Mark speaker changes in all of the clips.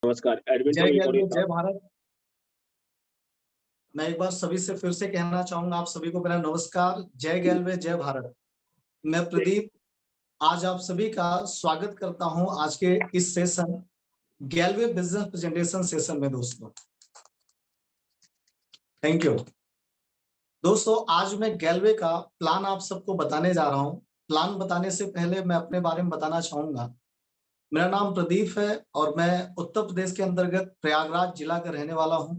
Speaker 1: नमस्कार, एडमिन
Speaker 2: जय
Speaker 1: to
Speaker 2: गैलवे,
Speaker 1: recording
Speaker 2: जय
Speaker 1: टास्क।
Speaker 2: भारत। मैं एक बार सभी से फिर से कहना चाहूंगा, आप सभी को मेरा नमस्कार। जय गैलवे, जय भारत। मैं प्रदीप आज आप सभी का स्वागत करता हूं आज के इस सेशन गैलवे बिजनेस प्रेजेंटेशन सेशन में। दोस्तों थैंक यू। दोस्तों आज मैं गैलवे का प्लान आप सबको बताने जा रहा हूं। प्लान बताने से पहले मैं अपने बारे में बताना चाहूंगा। मेरा नाम प्रदीप है और मैं उत्तर प्रदेश के अंतर्गत प्रयागराज जिला का रहने वाला हूं।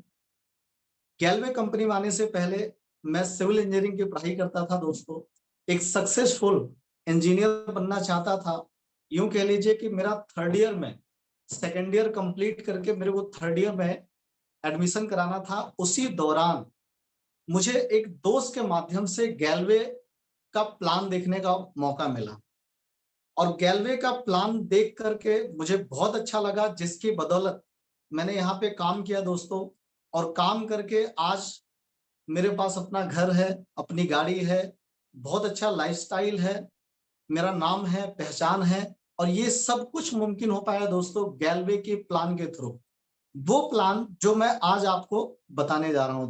Speaker 2: गैलवे कंपनी में आने से पहले मैं सिविल इंजीनियरिंग की पढ़ाई करता था। दोस्तों एक सक्सेसफुल इंजीनियर बनना चाहता था। यूं कह लीजिए कि मेरा थर्ड ईयर में सेकेंड ईयर कंप्लीट करके मेरे को थर्ड ईयर में एडमिशन कराना था। उसी दौरान मुझे एक दोस्त के माध्यम से गैलवे का प्लान देखने का मौका मिला और गैलवे का प्लान देख करके मुझे बहुत अच्छा लगा, जिसकी बदौलत मैंने यहाँ पे काम किया दोस्तों। और काम करके आज मेरे पास अपना घर है, अपनी गाड़ी है, बहुत अच्छा लाइफस्टाइल है, मेरा नाम है, पहचान है। और ये सब कुछ मुमकिन हो पाया दोस्तों गैलवे के प्लान के थ्रू। वो प्लान जो मैं आज आपको बताने जा रहा हूं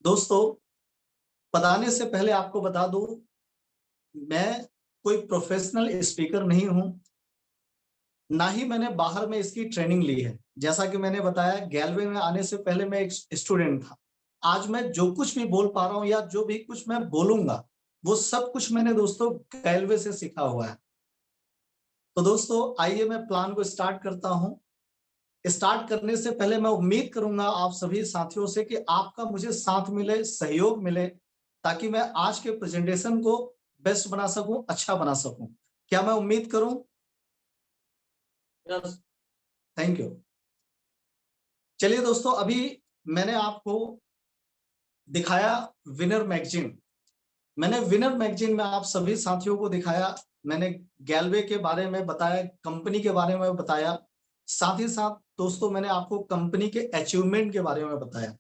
Speaker 2: दोस्तों बताने से पहले आपको बता दूं, मैं कोई प्रोफेशनल स्पीकर नहीं हूं, ना ही मैंने बाहर में इसकी ट्रेनिंग ली है। जैसा कि मैंने बताया, गैलवे में आने से पहले मैं एक स्टूडेंट था। आज मैं जो कुछ भी बोल पा रहा हूं या जो भी कुछ मैं बोलूंगा, वो सब कुछ मैंने दोस्तों गैलवे से सीखा हुआ है। तो दोस्तों आइए मैं प्लान को स्टार्ट करता हूं। स्टार्ट करने से पहले मैं उम्मीद करूंगा आप सभी साथियों से कि आपका मुझे साथ मिले, सहयोग मिले, ताकि मैं आज के प्रेजेंटेशन को बेस्ट बना सकूं, अच्छा बना सकूं। क्या मैं उम्मीद करूं? Thank you. चलिए दोस्तों, अभी मैंने आपको दिखाया विनर मैगजीन। मैंने विनर मैगजीन में आप सभी साथियों को दिखाया। मैंने गैलवे के बारे में बताया, कंपनी के बारे में बताया, साथ ही साथ दोस्तों मैंने आपको कंपनी के अचीवमेंट के बारे में बताया।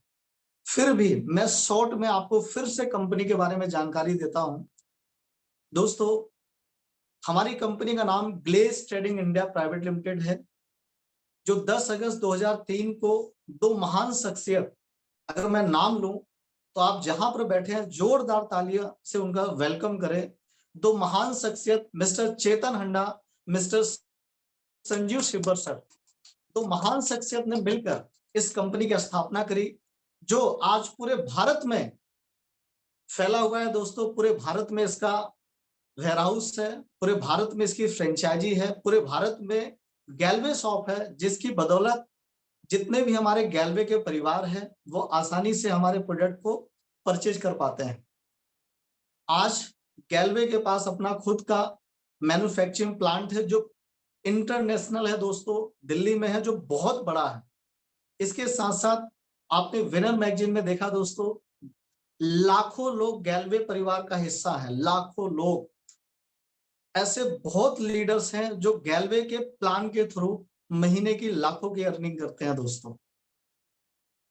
Speaker 2: फिर भी मैं शॉर्ट में आपको फिर से कंपनी के बारे में जानकारी देता हूं। दोस्तों हमारी कंपनी का नाम Glaze Trading India Private Limited है, जो 10 अगस्त 2003 को दो महान शख्सियत, अगर मैं नाम लूं तो आप जहां पर बैठे हैं जोरदार तालियां से उनका वेलकम करें। दो महान शख्सियत मिस्टर चेतन हंडा, मिस्टर संजीव शिब्बर सर। दो महान शख्सियत ने मिलकर इस कंपनी की स्थापना करी, जो आज पूरे भारत में फैला हुआ है। दोस्तों पूरे भारत में इसका वेयर हाउस है, पूरे भारत में इसकी फ्रेंचाइजी है, पूरे भारत में गैलवे शॉप है, जिसकी बदौलत जितने भी हमारे गैलवे के परिवार हैं वो आसानी से हमारे प्रोडक्ट को परचेज कर पाते हैं। आज गैलवे के पास अपना खुद का मैन्युफैक्चरिंग प्लांट है, जो इंटरनेशनल है दोस्तों, दिल्ली में है, जो बहुत बड़ा है। इसके साथ साथ आपने विनर मैगजीन में देखा दोस्तों, लाखों लोग गैलवे परिवार का हिस्सा है। लाखों लोग, ऐसे बहुत लीडर्स हैं जो गैलवे के प्लान के थ्रू महीने की लाखों की अर्निंग करते हैं दोस्तों।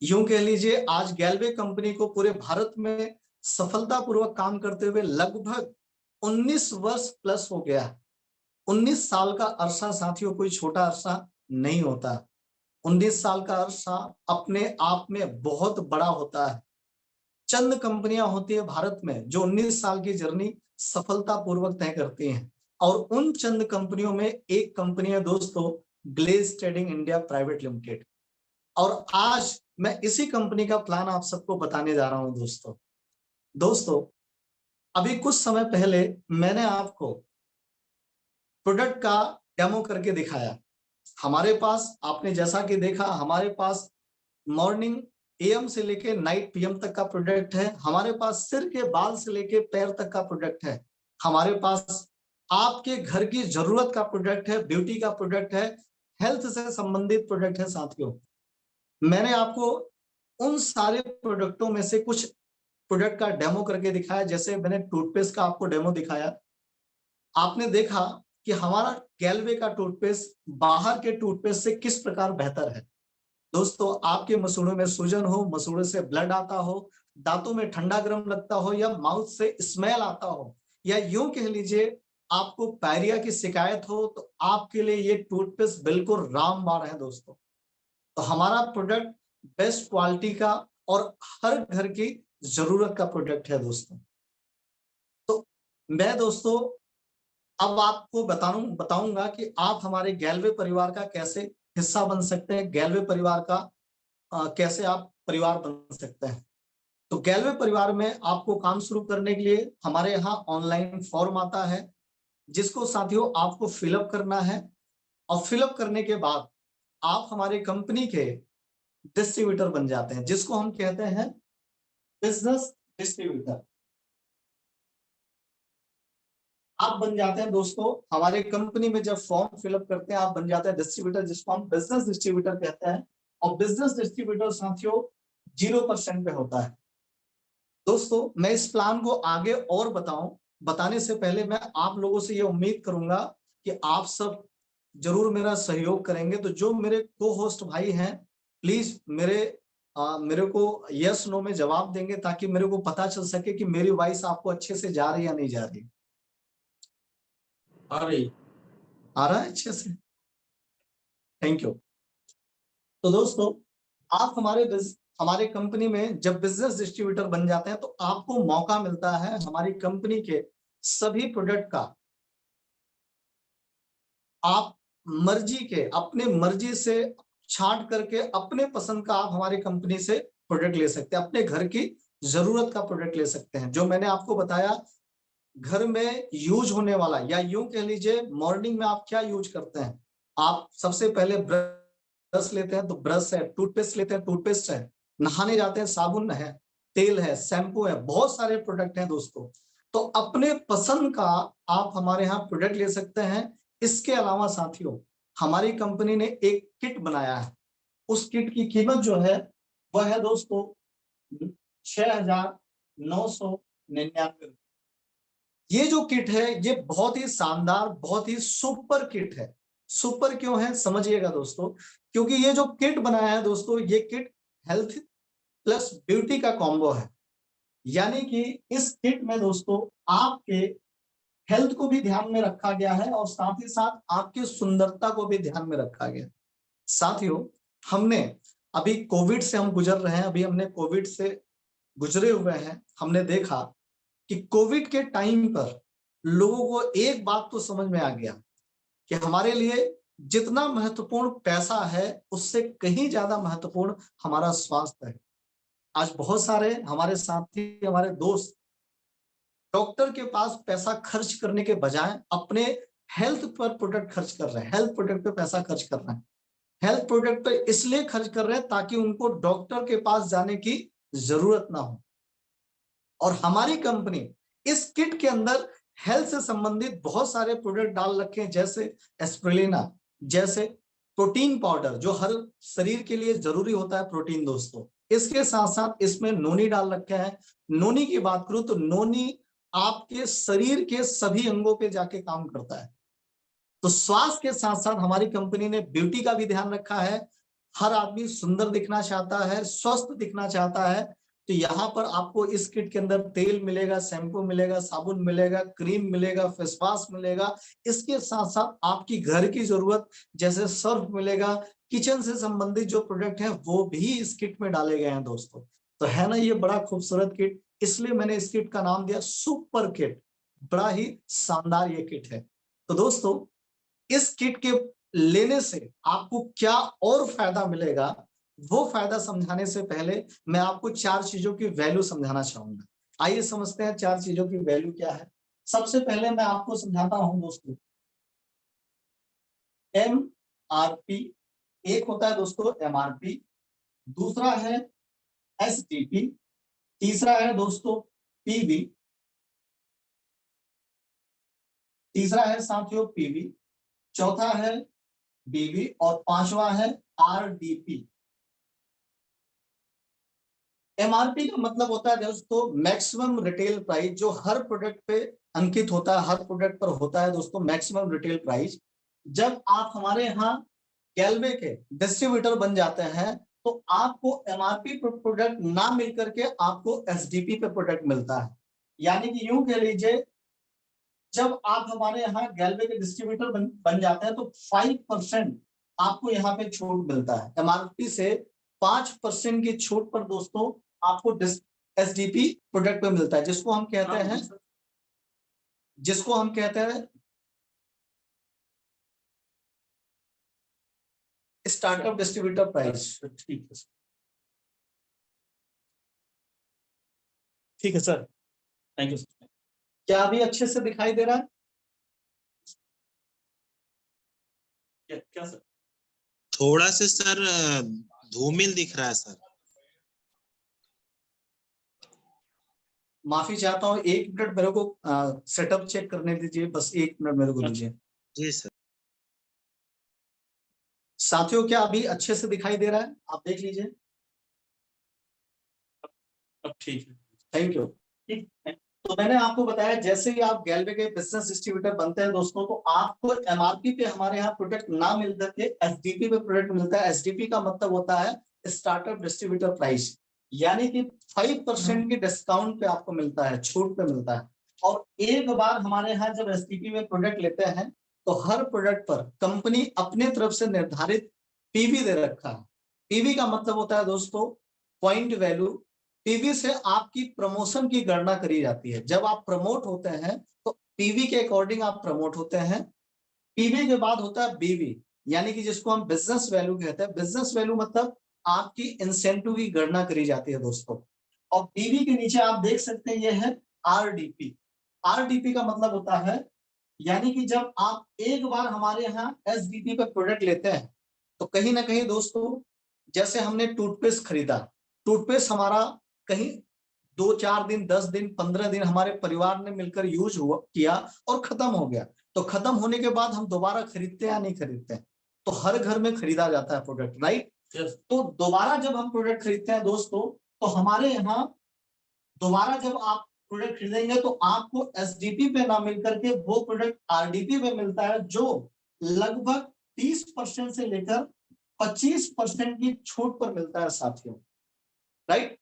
Speaker 2: यूं कह लीजिए आज गैलवे कंपनी को पूरे भारत में सफलतापूर्वक काम करते हुए लगभग 19 वर्ष प्लस हो गया। 19 साल का अरसा साथियों कोई छोटा अरसा नहीं होता। 19 साल का अरसा अपने आप में बहुत बड़ा होता है। चंद कंपनियां होती है भारत में जो 19 साल की जर्नी सफलतापूर्वक तय करती हैं, और उन चंद कंपनियों में एक कंपनी है दोस्तों Glaze Trading India Private Limited. और आज मैं इसी कंपनी का प्लान आप सबको बताने जा रहा हूं दोस्तों अभी कुछ समय पहले मैंने आपको प्रोडक्ट का डेमो करके दिखाया। हमारे पास आपने जैसा कि देखा, हमारे पास मॉर्निंग एएम से लेके नाइट पीएम तक का प्रोडक्ट है। हमारे पास सिर के बाल से लेके पैर तक का प्रोडक्ट है। हमारे पास आपके घर की जरूरत का प्रोडक्ट है, ब्यूटी का प्रोडक्ट है, हेल्थ से संबंधित प्रोडक्ट है साथियों। मैंने आपको उन सारे प्रोडक्टों में से कुछ प्रोडक्ट का डेमो करके दिखाया। जैसे मैंने टूथपेस्ट का आपको डेमो दिखाया, आपने देखा कि हमारा गैलवे का टूथपेस्ट बाहर के टूथपेस्ट से किस प्रकार बेहतर है। दोस्तों आपके मसूड़ों में सूजन हो, मसूड़ों से ब्लड आता हो, दांतों में ठंडा गर्म लगता हो, या माउथ से स्मेल आता हो, या यूं कह लीजिए आपको पायरिया की शिकायत हो तो आपके लिए ये टूथपेस्ट बिल्कुल रामबाण है दोस्तों। तो हमारा प्रोडक्ट बेस्ट क्वालिटी का और हर घर की जरूरत का प्रोडक्ट है दोस्तों। तो मैं दोस्तों अब आपको बताऊंगा कि आप हमारे गैलवे परिवार का कैसे हिस्सा बन सकते हैं, गैलवे परिवार का कैसे आप परिवार बन सकते हैं। तो गैलवे परिवार में आपको काम शुरू करने के लिए हमारे यहाँ ऑनलाइन फॉर्म आता है, जिसको साथियों आपको फिलअप करना है। और फिलअप करने के बाद आप हमारे कंपनी के डिस्ट्रीब्यूटर बन जाते हैं, जिसको हम कहते हैं बिजनेस डिस्ट्रीब्यूटर। आप बन जाते हैं दोस्तों हमारे कंपनी में, जब फॉर्म फिलअप करते हैं आप बन जाते हैं डिस्ट्रीब्यूटर, जिसको हम बिजनेस डिस्ट्रीब्यूटर कहते हैं। और बिजनेस डिस्ट्रीब्यूटर साथियों 0% पे होता है। दोस्तों मैं इस प्लान को आगे और बताने से पहले मैं आप लोगों से ये उम्मीद करूंगा कि आप सब जरूर मेरा सहयोग करेंगे। तो जो मेरे को होस्ट भाई हैं, प्लीज मेरे को यस नो में जवाब देंगे, ताकि मेरे को पता चल सके कि मेरी वॉइस आपको अच्छे से जा रही है या नहीं जा रही। आ रही, आ रहा है अच्छे से, थैंक यू। तो दोस्तों आप हमारे कंपनी में जब बिजनेस डिस्ट्रीब्यूटर बन जाते हैं तो आपको मौका मिलता है हमारी कंपनी के सभी प्रोडक्ट का आप अपने मर्जी से छांट करके अपने पसंद का आप हमारी कंपनी से प्रोडक्ट ले सकते हैं, अपने घर की जरूरत का प्रोडक्ट ले सकते हैं। जो मैंने आपको बताया घर में यूज होने वाला, या यूं कह लीजिए मॉर्निंग में आप क्या यूज करते हैं। आप सबसे पहले ब्रश लेते हैं तो ब्रश है, टूथपेस्ट लेते हैं टूथपेस्ट है, नहाने जाते हैं साबुन है, तेल है, शैम्पू है, बहुत सारे प्रोडक्ट हैं दोस्तों। तो अपने पसंद का आप हमारे यहाँ प्रोडक्ट ले सकते हैं। इसके अलावा साथियों हमारी कंपनी ने एक किट बनाया है। उस किट की कीमत जो है वह है दोस्तों 6,999। ये जो किट है ये बहुत ही शानदार, बहुत ही सुपर किट है। सुपर क्यों है समझिएगा दोस्तों, क्योंकि ये जो किट बनाया है दोस्तों, ये किट हेल्थ प्लस ब्यूटी का कॉम्बो है। यानी कि इस किट में दोस्तों आपके हेल्थ को भी ध्यान में रखा गया है और साथ ही साथ आपकी सुंदरता को भी ध्यान में रखा गया। साथियों हमने अभी कोविड से हम गुजर रहे हैं, अभी हमने कोविड से गुजरे हुए हैं। हमने देखा कि कोविड के टाइम पर लोगों को एक बात तो समझ में आ गया कि हमारे लिए जितना महत्वपूर्ण पैसा है उससे कहीं ज्यादा महत्वपूर्ण हमारा स्वास्थ्य है। आज बहुत सारे हमारे साथी, हमारे दोस्त डॉक्टर के पास पैसा खर्च करने के बजाय अपने हेल्थ पर प्रोडक्ट खर्च कर रहे हैं, हेल्थ प्रोडक्ट पे पैसा खर्च कर रहे हैं। हेल्थ प्रोडक्ट पे इसलिए खर्च कर रहे हैं ताकि उनको डॉक्टर के पास जाने की जरूरत ना हो। और हमारी कंपनी इस किट के अंदर हेल्थ से संबंधित बहुत सारे प्रोडक्ट डाल रखे हैं, जैसे एस्प्रिलिना, जैसे प्रोटीन पाउडर जो हर शरीर के लिए जरूरी होता है प्रोटीन दोस्तों। इसके साथ साथ इसमें नोनी डाल रखे हैं। नोनी की बात करूं तो नोनी आपके शरीर के सभी अंगों पे जाके काम करता है। तो स्वास्थ्य के साथ साथ हमारी कंपनी ने ब्यूटी का भी ध्यान रखा है। हर आदमी सुंदर दिखना चाहता है, स्वस्थ दिखना चाहता है। तो यहाँ पर आपको इस किट के अंदर तेल मिलेगा, शैम्पू मिलेगा, साबुन मिलेगा, क्रीम मिलेगा, फेस वॉश मिलेगा। इसके साथ साथ आपकी घर की जरूरत जैसे सर्फ मिलेगा, किचन से संबंधित जो प्रोडक्ट है वो भी इस किट में डाले गए हैं दोस्तों। तो है ना ये बड़ा खूबसूरत किट, इसलिए मैंने इस किट का नाम दिया सुपर किट। बड़ा ही शानदार ये किट है। तो दोस्तों इस किट के लेने से आपको क्या और फायदा मिलेगा, वो फायदा समझाने से पहले मैं आपको चार चीजों की वैल्यू समझाना चाहूंगा। आइए समझते हैं चार चीजों की वैल्यू क्या है। सबसे पहले मैं आपको समझाता हूं दोस्तों, MRP। एक होता है दोस्तों MRP, दूसरा है SDP, तीसरा है दोस्तों PV, तीसरा है साथियों PV, चौथा है BV और पांचवा है RDP। MRP का मतलब होता है दोस्तों मैक्सिमम रिटेल प्राइस, जो हर प्रोडक्ट पे अंकित होता है, हर प्रोडक्ट पर होता है दोस्तों मैक्सिमम रिटेल प्राइस। जब आप हमारे यहाँ गैलवे के डिस्ट्रीब्यूटर बन जाते हैं तो आपको MRP पर प्रोडक्ट ना मिल करके आपको SDP पे प्रोडक्ट मिलता है। यानी कि यूं कह लीजिए जब आप हमारे यहाँ गैलवे के डिस्ट्रीब्यूटर बन जाते हैं तो 5% आपको यहाँ पे छूट मिलता है। एमआरपी से 5% की छूट पर दोस्तों आपको एसडीपी प्रोडक्ट पे मिलता है, जिसको हम कहते हैं स्टार्टअप डिस्ट्रीब्यूटर प्राइस। ठीक है सर, थैंक यू सर। क्या अभी अच्छे से दिखाई दे रहा है? क्या सर?
Speaker 1: थोड़ा से सर धूमिल दिख रहा है सर।
Speaker 2: माफी चाहता हूँ, 1 मिनट मेरे को सेटअप चेक करने दीजिए, बस 1 मिनट मेरे को दीजिए।
Speaker 1: जी सर।
Speaker 2: साथियों, क्या अभी अच्छे से दिखाई दे रहा है? आप देख लीजिए। अब ठीक है, थैंक यू। ठीक है, तो मैंने आपको बताया जैसे ही आप गैलवे के बिजनेस डिस्ट्रीब्यूटर बनते हैं दोस्तों, तो आपको एमआरपी पे हमारे यहाँ प्रोडक्ट ना मिल करके एसडीपी पे प्रोडक्ट मिलता है। एसडीपी का मतलब होता है स्टार्टअप डिस्ट्रीब्यूटर प्राइस, यानी कि 5% की डिस्काउंट पे आपको मिलता है, छूट पे मिलता है। और एक बार हमारे यहाँ जब एसडीपी में प्रोडक्ट लेते हैं तो हर प्रोडक्ट पर कंपनी अपने तरफ से निर्धारित पीवी दे रखा है। पीवी का मतलब होता है दोस्तों पॉइंट वैल्यू। पीवी से आपकी प्रमोशन की गणना करी जाती है। जब आप प्रमोट होते हैं तो पीवी के अकॉर्डिंग आप प्रमोट होते हैं। पीवी के बाद होता है बीवी, यानी कि जिसको हम बिजनेस वैल्यू कहते हैं। बिजनेस वैल्यू मतलब आपकी इंसेंटिव की गणना करी जाती है दोस्तों। और बीवी के नीचे आप देख सकते हैं ये है आरडीपी। आरडीपी का मतलब होता है, यानी कि जब आप एक बार हमारे यहाँ एसडीपी पे प्रोडक्ट लेते हैं तो कहीं ना कहीं दोस्तों, जैसे हमने टूथपेस्ट खरीदा, टूथपेस्ट हमारा कहीं 2-4 दिन, 10 दिन, 15 दिन हमारे परिवार ने मिलकर यूज किया और खत्म हो गया। तो खत्म होने के बाद हम दोबारा खरीदते हैं या नहीं खरीदते? तो हर घर में खरीदा जाता है प्रोडक्ट, राइट? तो दोबारा जब हम प्रोडक्ट खरीदते हैं दोस्तों, तो हमारे यहाँ दोबारा जब आप प्रोडक्ट खरीदेंगे तो आपको एसडीपी पे ना मिल करके वो प्रोडक्ट आरडीपी पे मिलता है, जो लगभग 30% से लेकर 25% की छूट पर मिलता है साथियों, राइट?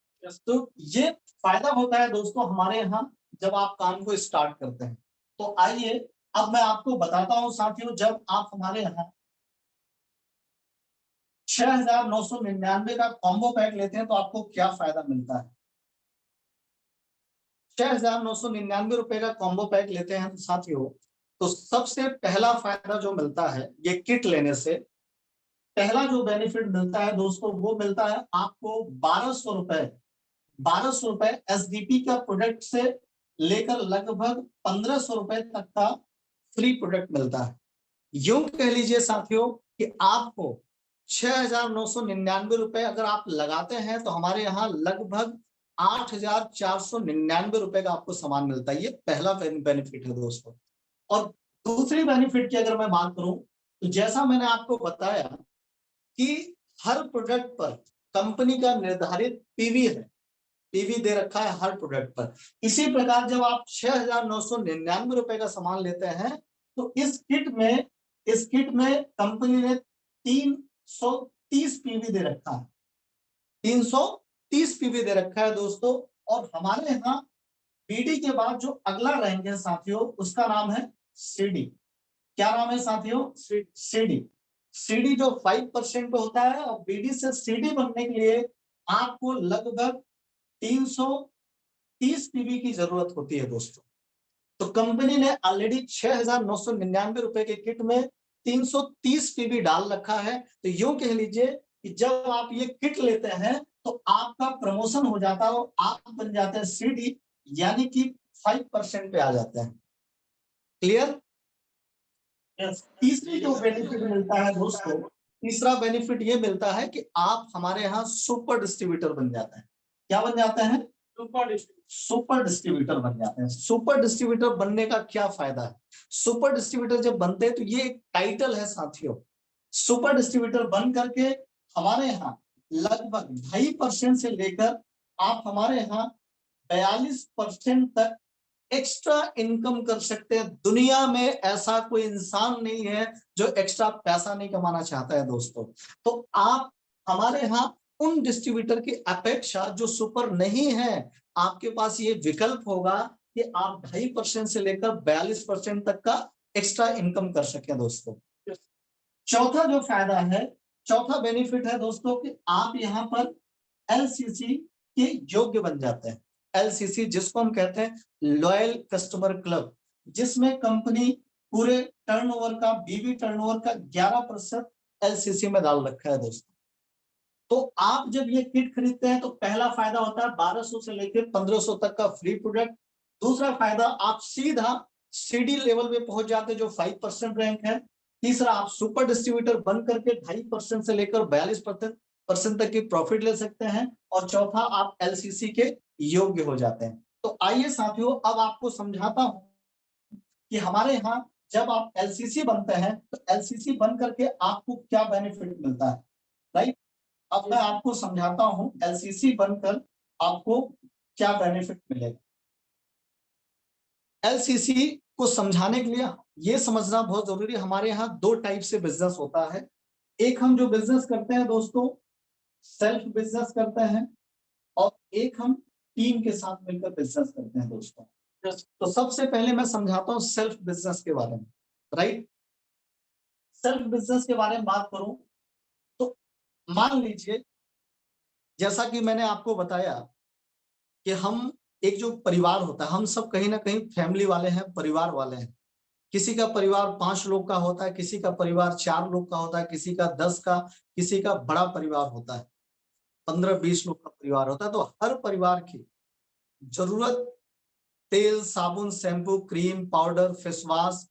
Speaker 2: तो ये फायदा होता है दोस्तों हमारे यहाँ जब आप काम को स्टार्ट करते हैं। तो आइए अब मैं आपको बताता हूं साथियों, जब आप हमारे यहाँ 6,999 का कॉम्बो पैक लेते हैं तो आपको क्या फायदा मिलता है। 6,999 रुपए का कॉम्बो पैक लेते हैं साथियों, तो सबसे पहला फायदा जो मिलता है ये किट लेने से, पहला जो बेनिफिट मिलता है दोस्तों वो मिलता है आपको 1200 रुपए एसडीपी का प्रोडक्ट से लेकर लगभग 1500 रुपए तक का फ्री प्रोडक्ट मिलता है। यूं कह लीजिए साथियों कि आपको 6,999 रुपए अगर आप लगाते हैं तो हमारे यहाँ लगभग 8,499 रुपए का आपको सामान मिलता है। ये पहला बेनिफिट है दोस्तों। और दूसरी बेनिफिट की अगर मैं बात करूं तो जैसा मैंने आपको बताया कि हर प्रोडक्ट पर कंपनी का निर्धारित पीवी है, पीवी दे रखा है हर प्रोडक्ट पर। इसी प्रकार जब आप 6,999 रुपए का सामान लेते हैं तो इस किट में कंपनी ने 330 पीवी दे रखा है, 330 पीवी दे रखा है दोस्तों। और हमारे यहाँ बीडी के बाद जो अगला रैंक है साथियों उसका नाम है सीडी। क्या नाम है साथियों? सीडी। सीडी जो 5% पे होता है, और बीडी से सीडी बनने के लिए आपको लगभग 330 पीवी की जरूरत होती है दोस्तों। तो कंपनी ने ऑलरेडी 6,999 रुपए के किट में 330 पीवी डाल रखा है। तो यूं कह लीजिए कि जब आप ये किट लेते हैं तो आपका प्रमोशन हो जाता है और आप बन जाते हैं सीडी, यानी कि 5% पे आ जाते हैं। क्लियर? तीसरी जो बेनिफिट मिलता है दोस्तों, तीसरा बेनिफिट ये मिलता है कि आप हमारे यहाँ सुपर डिस्ट्रीब्यूटर बन जाते हैं। क्या बन जाते हैं? सुपर डिस्ट्रीब्यूटर बन जाते हैं। सुपर डिस्ट्रीब्यूटर बनने का क्या फायदा है? सुपर डिस्ट्रीब्यूटर जब बनते हैं तो ये एक टाइटल है साथियों। सुपर डिस्ट्रीब्यूटर बन करके हमारे यहाँ लगभग 2.5% से लेकर आप हमारे यहाँ 42% तक एक्स्ट्रा इनकम कर सकते हैं। दुनिया में ऐसा कोई इंसान नहीं है जो एक्स्ट्रा पैसा नहीं कमाना चाहता है दोस्तों। तो आप हमारे यहाँ उन डिस्ट्रीब्यूटर की अपेक्षा जो सुपर नहीं है, आपके पास ये विकल्प होगा कि आप 2.5% से लेकर 42% तक का एक्स्ट्रा इनकम कर सकें दोस्तों। चौथा जो फायदा है, चौथा बेनिफिट है दोस्तों कि आप यहाँ पर एलसीसी के योग्य बन जाते हैं। एलसीसी जिसको हम कहते हैं लॉयल कस्टमर क्लब, जिसमें कंपनी पूरे टर्नओवर का, बीबी टर्नओवर का 11% एलसीसी में डाल रखा है दोस्तों। तो आप जब ये किट खरीदते हैं तो पहला फायदा होता है 1200 से लेकर 1500 तक का फ्री प्रोडक्ट। दूसरा फायदा, आप सीधा सीडी लेवल पे पहुंच जाते जो 5% रैंक है। तीसरा, आप सुपर डिस्ट्रीब्यूटर बन करके 2.5% से लेकर 42% तक की प्रॉफिट ले सकते हैं। और चौथा, आप एलसीसी के योग्य हो जाते हैं। तो आइए साथियों, अब आपको समझाता हूं कि हमारे यहाँ जब आप एलसीसी बनते हैं तो एलसीसी बन करके आपको क्या बेनिफिट मिलता है, राइट। अब मैं आपको समझाता हूं एलसीसी बनकर आपको क्या बेनिफिट मिलेगा। एलसीसी को समझाने के लिए ये समझना बहुत जरूरी है, हमारे यहाँ 2 टाइप से बिजनेस होता है। एक हम जो बिजनेस करते हैं दोस्तों, सेल्फ बिजनेस करते हैं, और एक हम टीम के साथ मिलकर बिजनेस करते हैं दोस्तों। तो सबसे पहले मैं समझाता हूँ सेल्फ बिजनेस के बारे में, राइट। सेल्फ बिजनेस के बारे में बात करूं तो मान लीजिए, जैसा कि मैंने आपको बताया कि हम एक जो परिवार होता है, हम सब कहीं ना कहीं फैमिली वाले हैं, परिवार वाले हैं। किसी का परिवार 5 लोग का होता है, किसी का परिवार 4 लोग का होता है, किसी का 10 का, किसी का बड़ा परिवार होता है, 15-20 लोग का परिवार होता है। तो हर परिवार की जरूरत तेल, साबुन, shampoo, cream, powder, face wash,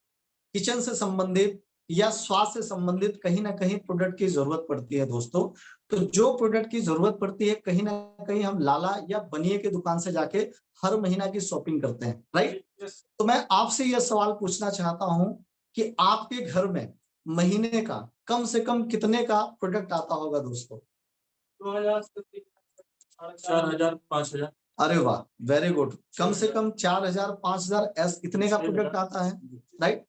Speaker 2: kitchen से संबंधित या स्वास्थ्य से संबंधित कहीं ना कहीं प्रोडक्ट की जरूरत पड़ती है दोस्तों। तो जो प्रोडक्ट की जरूरत पड़ती है, कहीं ना कहीं हम लाला या बनिए की दुकान से जाके हर महीना की शॉपिंग करते हैं, राइट। तो मैं आपसे यह सवाल पूछना चाहता हूं कि आपके घर में महीने का कम से कम कितने का प्रोडक्ट आता होगा दोस्तों?
Speaker 3: 2000 से 4000 5000।
Speaker 2: अरे वाह, वेरी गुड। कम से कम 4000 5000 इतने का प्रोडक्ट आता है, राइट।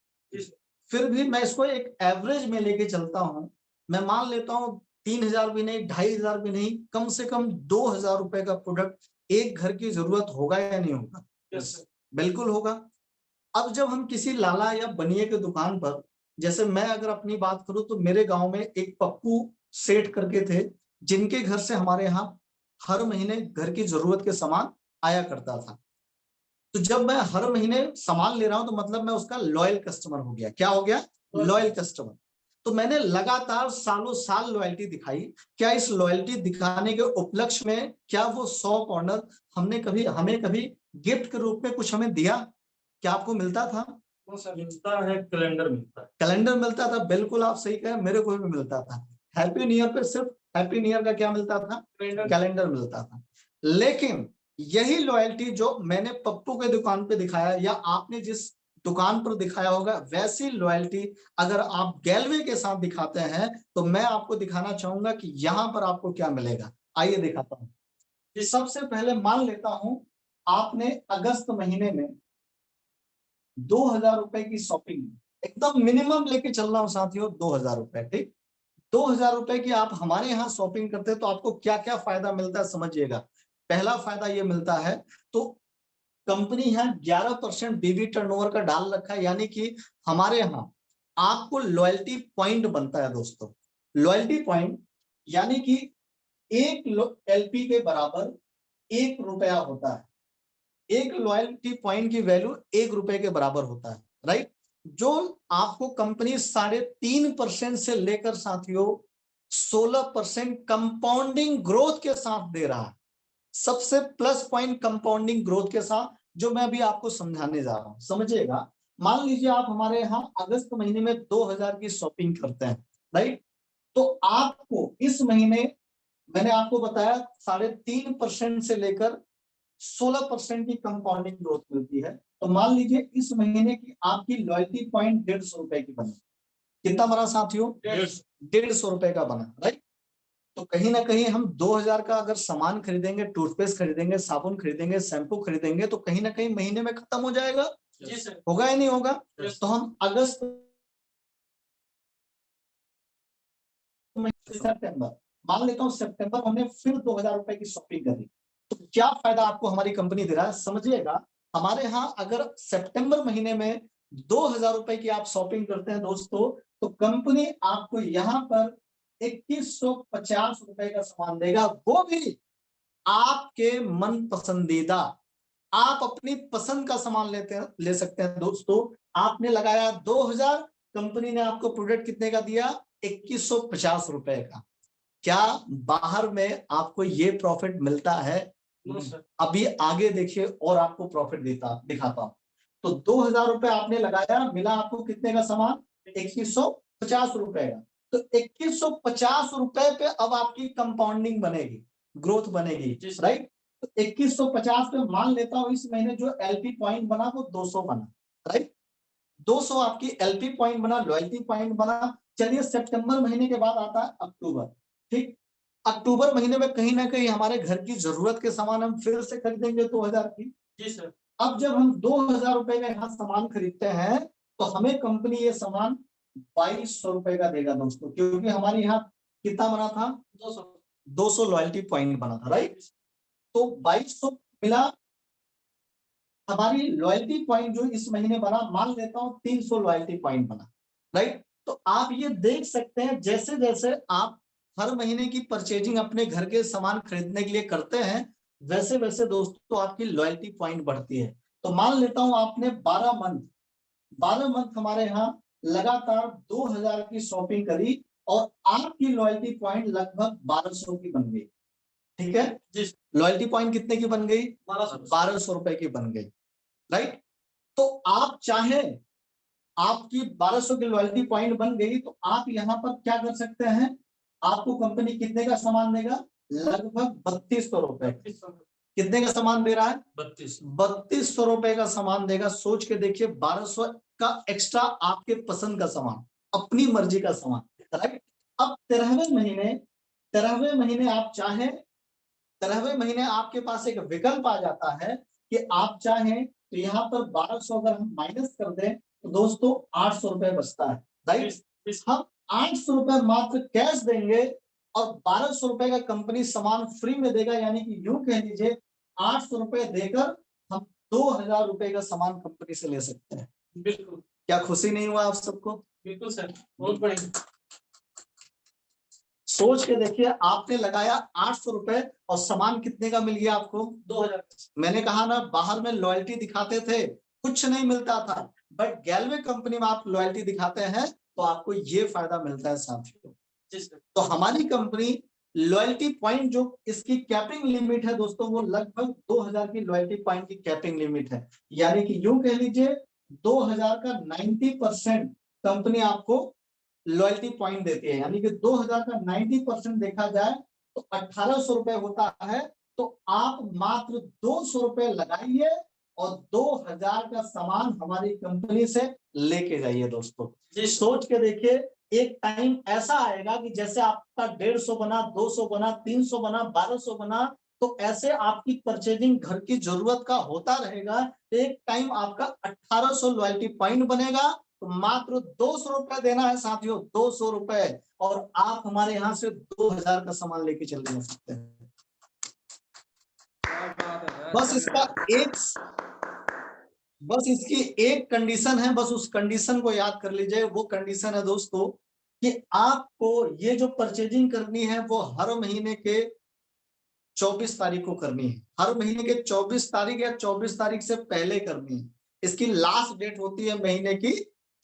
Speaker 2: फिर भी मैं इसको एक एवरेज में लेके चलता हूं। मैं मान लेता हूं 3000 भी नहीं, 2500 भी नहीं, कम से कम 2000 रुपए का प्रोडक्ट एक घर की जरूरत होगा या नहीं होगा? बिल्कुल होगा। अब जब हम किसी लाला या बनिए की दुकान पर, जैसे मैं अगर अपनी बात करूं तो मेरे गांव में एक पप्पू सेठ करके थे, जिनके घर से हमारे यहाँ हर महीने घर की जरूरत के सामान आया करता था। तो जब मैं हर महीने सामान ले रहा हूं तो मतलब मैं उसका लॉयल कस्टमर हो गया। क्या हो गया? Loyal customer. तो मैंने लगातार सालों साल लॉयल्टी दिखाई। क्या इस लॉयल्टी दिखाने के उपलक्ष्य में क्या वो 100 कॉर्नर हमें कभी गिफ्ट के रूप में कुछ हमें दिया? क्या आपको मिलता था?
Speaker 3: मिलता है, कैलेंडर मिलता है।
Speaker 2: कैलेंडर मिलता था, बिल्कुल आप सही कहें, मेरे को भी मिलता था। हैप्पी न्यू ईयर पे सिर्फ हैप्पी न्यू ईयर का क्या मिलता था? कैलेंडर मिलता था। लेकिन यही लॉयल्टी जो मैंने पप्पू के दुकान पे दिखाया या आपने जिस दुकान पर दिखाया होगा, वैसी लॉयल्टी अगर आप गैलवे के साथ दिखाते हैं तो मैं आपको दिखाना चाहूंगा कि यहां पर आपको क्या मिलेगा। आइए दिखाता हूं। सबसे पहले मान लेता हूं आपने अगस्त महीने में 2000 रुपए की शॉपिंग, एकदम मिनिमम लेके चल रहा हूं साथियों, 2000 रुपए, ठीक। 2000 रुपए की आप हमारे यहाँ शॉपिंग करते हैं तो आपको क्या क्या फायदा मिलता है समझिएगा। पहला फायदा ये मिलता है, तो कंपनी है 11% बीबी टर्नओवर का डाल रखा है, यानी कि हमारे यहाँ आपको लॉयल्टी पॉइंट बनता है दोस्तों। लॉयल्टी पॉइंट यानी कि एक एलपी के बराबर 1 रुपया होता है। एक लॉयल्टी पॉइंट की वैल्यू 1 रुपए के बराबर होता है, राइट। जो आपको कंपनी 3.5% से लेकर साथियों 16% कंपाउंडिंग ग्रोथ के साथ दे रहा है। सबसे प्लस पॉइंट कंपाउंडिंग ग्रोथ के साथ, जो मैं अभी आपको समझाने जा रहा हूं, समझिएगा। मान लीजिए आप हमारे यहाँ अगस्त महीने में 2000 की शॉपिंग करते हैं, राइट। तो आपको इस महीने मैंने आपको बताया 3.5% से लेकर 16% की कंपाउंडिंग ग्रोथ मिलती है। तो मान लीजिए इस महीने की आपकी लॉयल्टी पॉइंट 150 रुपए की बनी। कितना बना साथियों? 150 रुपए का बना, राइट। तो कहीं ना कहीं हम 2000 का अगर सामान खरीदेंगे, टूथपेस्ट खरीदेंगे, साबुन खरीदेंगे, शैम्पू खरीदेंगे, तो कहीं ना कहीं महीने में खत्म हो जाएगा।
Speaker 3: जी सर।
Speaker 2: होगा या नहीं होगा? तो हम अगस्त सितंबर, मान लेता हूँ सितंबर हमने फिर 2000 रुपए की शॉपिंग करी, तो क्या फायदा आपको हमारी कंपनी दे रहा है समझिएगा। हमारे यहाँ अगर सितंबर महीने में 2000 रुपए की आप शॉपिंग करते हैं दोस्तों, तो कंपनी आपको यहाँ पर 2150 रुपए का सामान देगा, वो भी आपके मन पसंदीदा। आप अपनी पसंद का सामान ले सकते हैं दोस्तों। आपने लगाया 2000, कंपनी ने आपको प्रोडक्ट कितने का दिया? 2150 रुपए का। क्या बाहर में आपको ये प्रॉफिट मिलता है? अभी आगे देखिए और आपको प्रॉफिट दिखाता हूं। तो 2000 रुपए आपने लगाया, मिला आपको कितने का सामान? 2150 रुपए का। तो 2150 रुपए पे अब आपकी कंपाउंडिंग बनेगी, ग्रोथ बनेगी, राइट। तो 2150 पे मान लेता हूं इस महीने जो एलपी पॉइंट बना वो 200 बना, राइट। 200 आपकी एलपी पॉइंट बना, लॉयल्टी पॉइंट बना। चलिए सितंबर महीने के बाद आता है अक्टूबर, ठीक। अक्टूबर महीने में कहीं ना कहीं हमारे घर की जरूरत के सामान हम फिर से खरीदेंगे 2000 की।
Speaker 3: जी सर।
Speaker 2: अब जब हम 2000 रुपए का यहाँ सामान खरीदते हैं तो हमें कंपनी ये सामान 2200 रुपए का देगा दोस्तों, क्योंकि हमारे यहाँ कितना बना था? 200 लॉयल्टी पॉइंट बना था, राइट। तो 2200 मिला। हमारी लॉयल्टी पॉइंट जो इस महीने बना, मान लेता हूं 300 लॉयल्टी पॉइंट बना, राइट। तो आप ये देख सकते हैं जैसे जैसे आप हर महीने की परचेजिंग अपने घर के सामान खरीदने के लिए करते हैं, वैसे वैसे दोस्तों आपकी लॉयल्टी पॉइंट बढ़ती है। तो मान लेता हूं आपने 12 मंथ हमारे यहाँ लगातार 2000 की शॉपिंग करी और आपकी लॉयल्टी पॉइंट लगभग 1200 की बन गई, ठीक है। लॉयल्टी पॉइंट कितने की बन गई? 1200 रुपए की बन गई, राइट। तो आप चाहें, आपकी 1200 की लॉयल्टी पॉइंट बन गई तो आप यहाँ पर क्या कर सकते हैं? आपको कंपनी कितने का सामान देगा? लगभग 3200 रुपए। कितने का सामान दे रहा है? 3200 रुपए का सामान देगा। सोच के देखिए, 1200 का एक्स्ट्रा आपके पसंद का सामान, अपनी मर्जी का सामान, राइट। अब 13वें महीने आप चाहें, 13वें महीने आपके पास एक विकल्प आ जाता है कि आप चाहें तो यहाँ पर 1200 अगर हम माइनस कर दें तो दोस्तों 800 रुपए बचता है, राइट। हम 800 रुपए मात्र कैश देंगे और 1200 रुपए का कंपनी सामान फ्री में देगा, यानी कि यूं कह लीजिए 800 रुपए देकर हम 2000 रुपए का सामान कंपनी से ले सकते हैं।
Speaker 3: बिल्कुल।
Speaker 2: क्या खुशी नहीं हुआ आप सबको?
Speaker 3: बिल्कुल सर, बहुत बढ़िया।
Speaker 2: सोच के देखिए, आपने लगाया 800 रुपए और सामान कितने का मिल गया आपको?
Speaker 3: 2000।
Speaker 2: मैंने कहा ना, बाहर में लॉयल्टी दिखाते थे कुछ नहीं मिलता था, बट गैलवे कंपनी में आप लॉयल्टी दिखाते हैं तो आपको ये फायदा मिलता है साथियों। तो हमारी कंपनी लॉयल्टी पॉइंट जो इसकी कैपिंग लिमिट है दोस्तों, वो लगभग 2000 की लॉयल्टी पॉइंट की कैपिंग लिमिट है। यानी कि यूं कह लीजिए 2000 का 90% कंपनी आपको लॉयल्टी पॉइंट देती है। यानी कि 2000 का 90% देखा जाए तो 1800 रुपए होता है। तो आप मात्र 200 रुपए लगाइए और 2000 का सामान हमारी कंपनी से लेके जाइए दोस्तों। जी, सोच के देखिए, एक टाइम ऐसा आएगा कि जैसे आपका 150 बना, 200 बना, 300 बना, 1200 बना, तो ऐसे आपकी परचेजिंग घर की जरूरत का होता रहेगा। एक टाइम आपका 1800 लॉयल्टी पॉइंट बनेगा। तो मात्र 200 रुपए देना है साथियों, 200 रुपए, और आप हमारे यहाँ से 2000 का सामान लेके चल सकते हैं। बस इसकी एक कंडीशन है, बस उस कंडीशन को याद कर लीजिए। वो कंडीशन है दोस्तों कि आपको ये जो परचेजिंग करनी है वो हर महीने के 24 तारीख को करनी है। हर महीने के 24 तारीख या 24 तारीख से पहले करनी है। इसकी लास्ट डेट होती है महीने की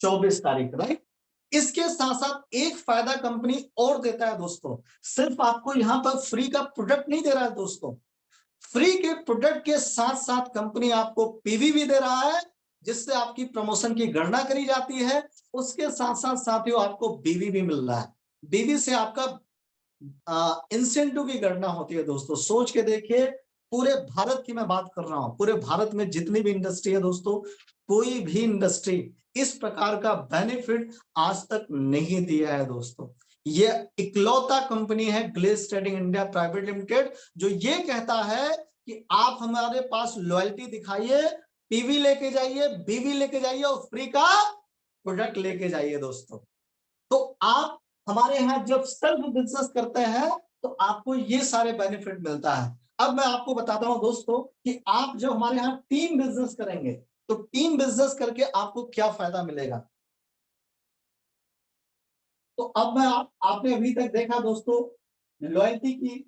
Speaker 2: 24 तारीख, राइट। इसके साथ साथ एक फायदा कंपनी और देता है दोस्तों, सिर्फ आपको यहाँ पर फ्री का प्रोडक्ट नहीं दे रहा है दोस्तों, फ्री के प्रोडक्ट के साथ साथ कंपनी आपको पीवी भी दे रहा है, जिससे आपकी प्रमोशन की गणना करी जाती है। उसके साथ साथ साथियों आपको बीवी भी मिल रहा है। बीवी से आपका इंसेंटिव की गणना होती है दोस्तों। सोच के देखिए, पूरे भारत की मैं बात कर रहा हूं, पूरे भारत में जितनी भी इंडस्ट्री है दोस्तों, कोई भी इंडस्ट्री इस प्रकार का बेनिफिट आज तक नहीं दिया है दोस्तों। ये इकलौता कंपनी है Glaze Trading India Private Limited, जो ये कहता है कि आप हमारे पास लॉयल्टी दिखाइए, पीवी लेके जाइए, बीवी लेके जाइए और फ्री का प्रोडक्ट लेके जाइए दोस्तों। तो आप हमारे यहाँ जब सेल्फ बिजनेस करते हैं तो आपको ये सारे बेनिफिट मिलता है। अब मैं आपको बताता हूं दोस्तों कि आप जब हमारे यहाँ टीम बिजनेस करेंगे तो टीम बिजनेस करके आपको क्या फायदा मिलेगा। तो अब मैं आपने अभी तक देखा दोस्तों, लॉयल्टी की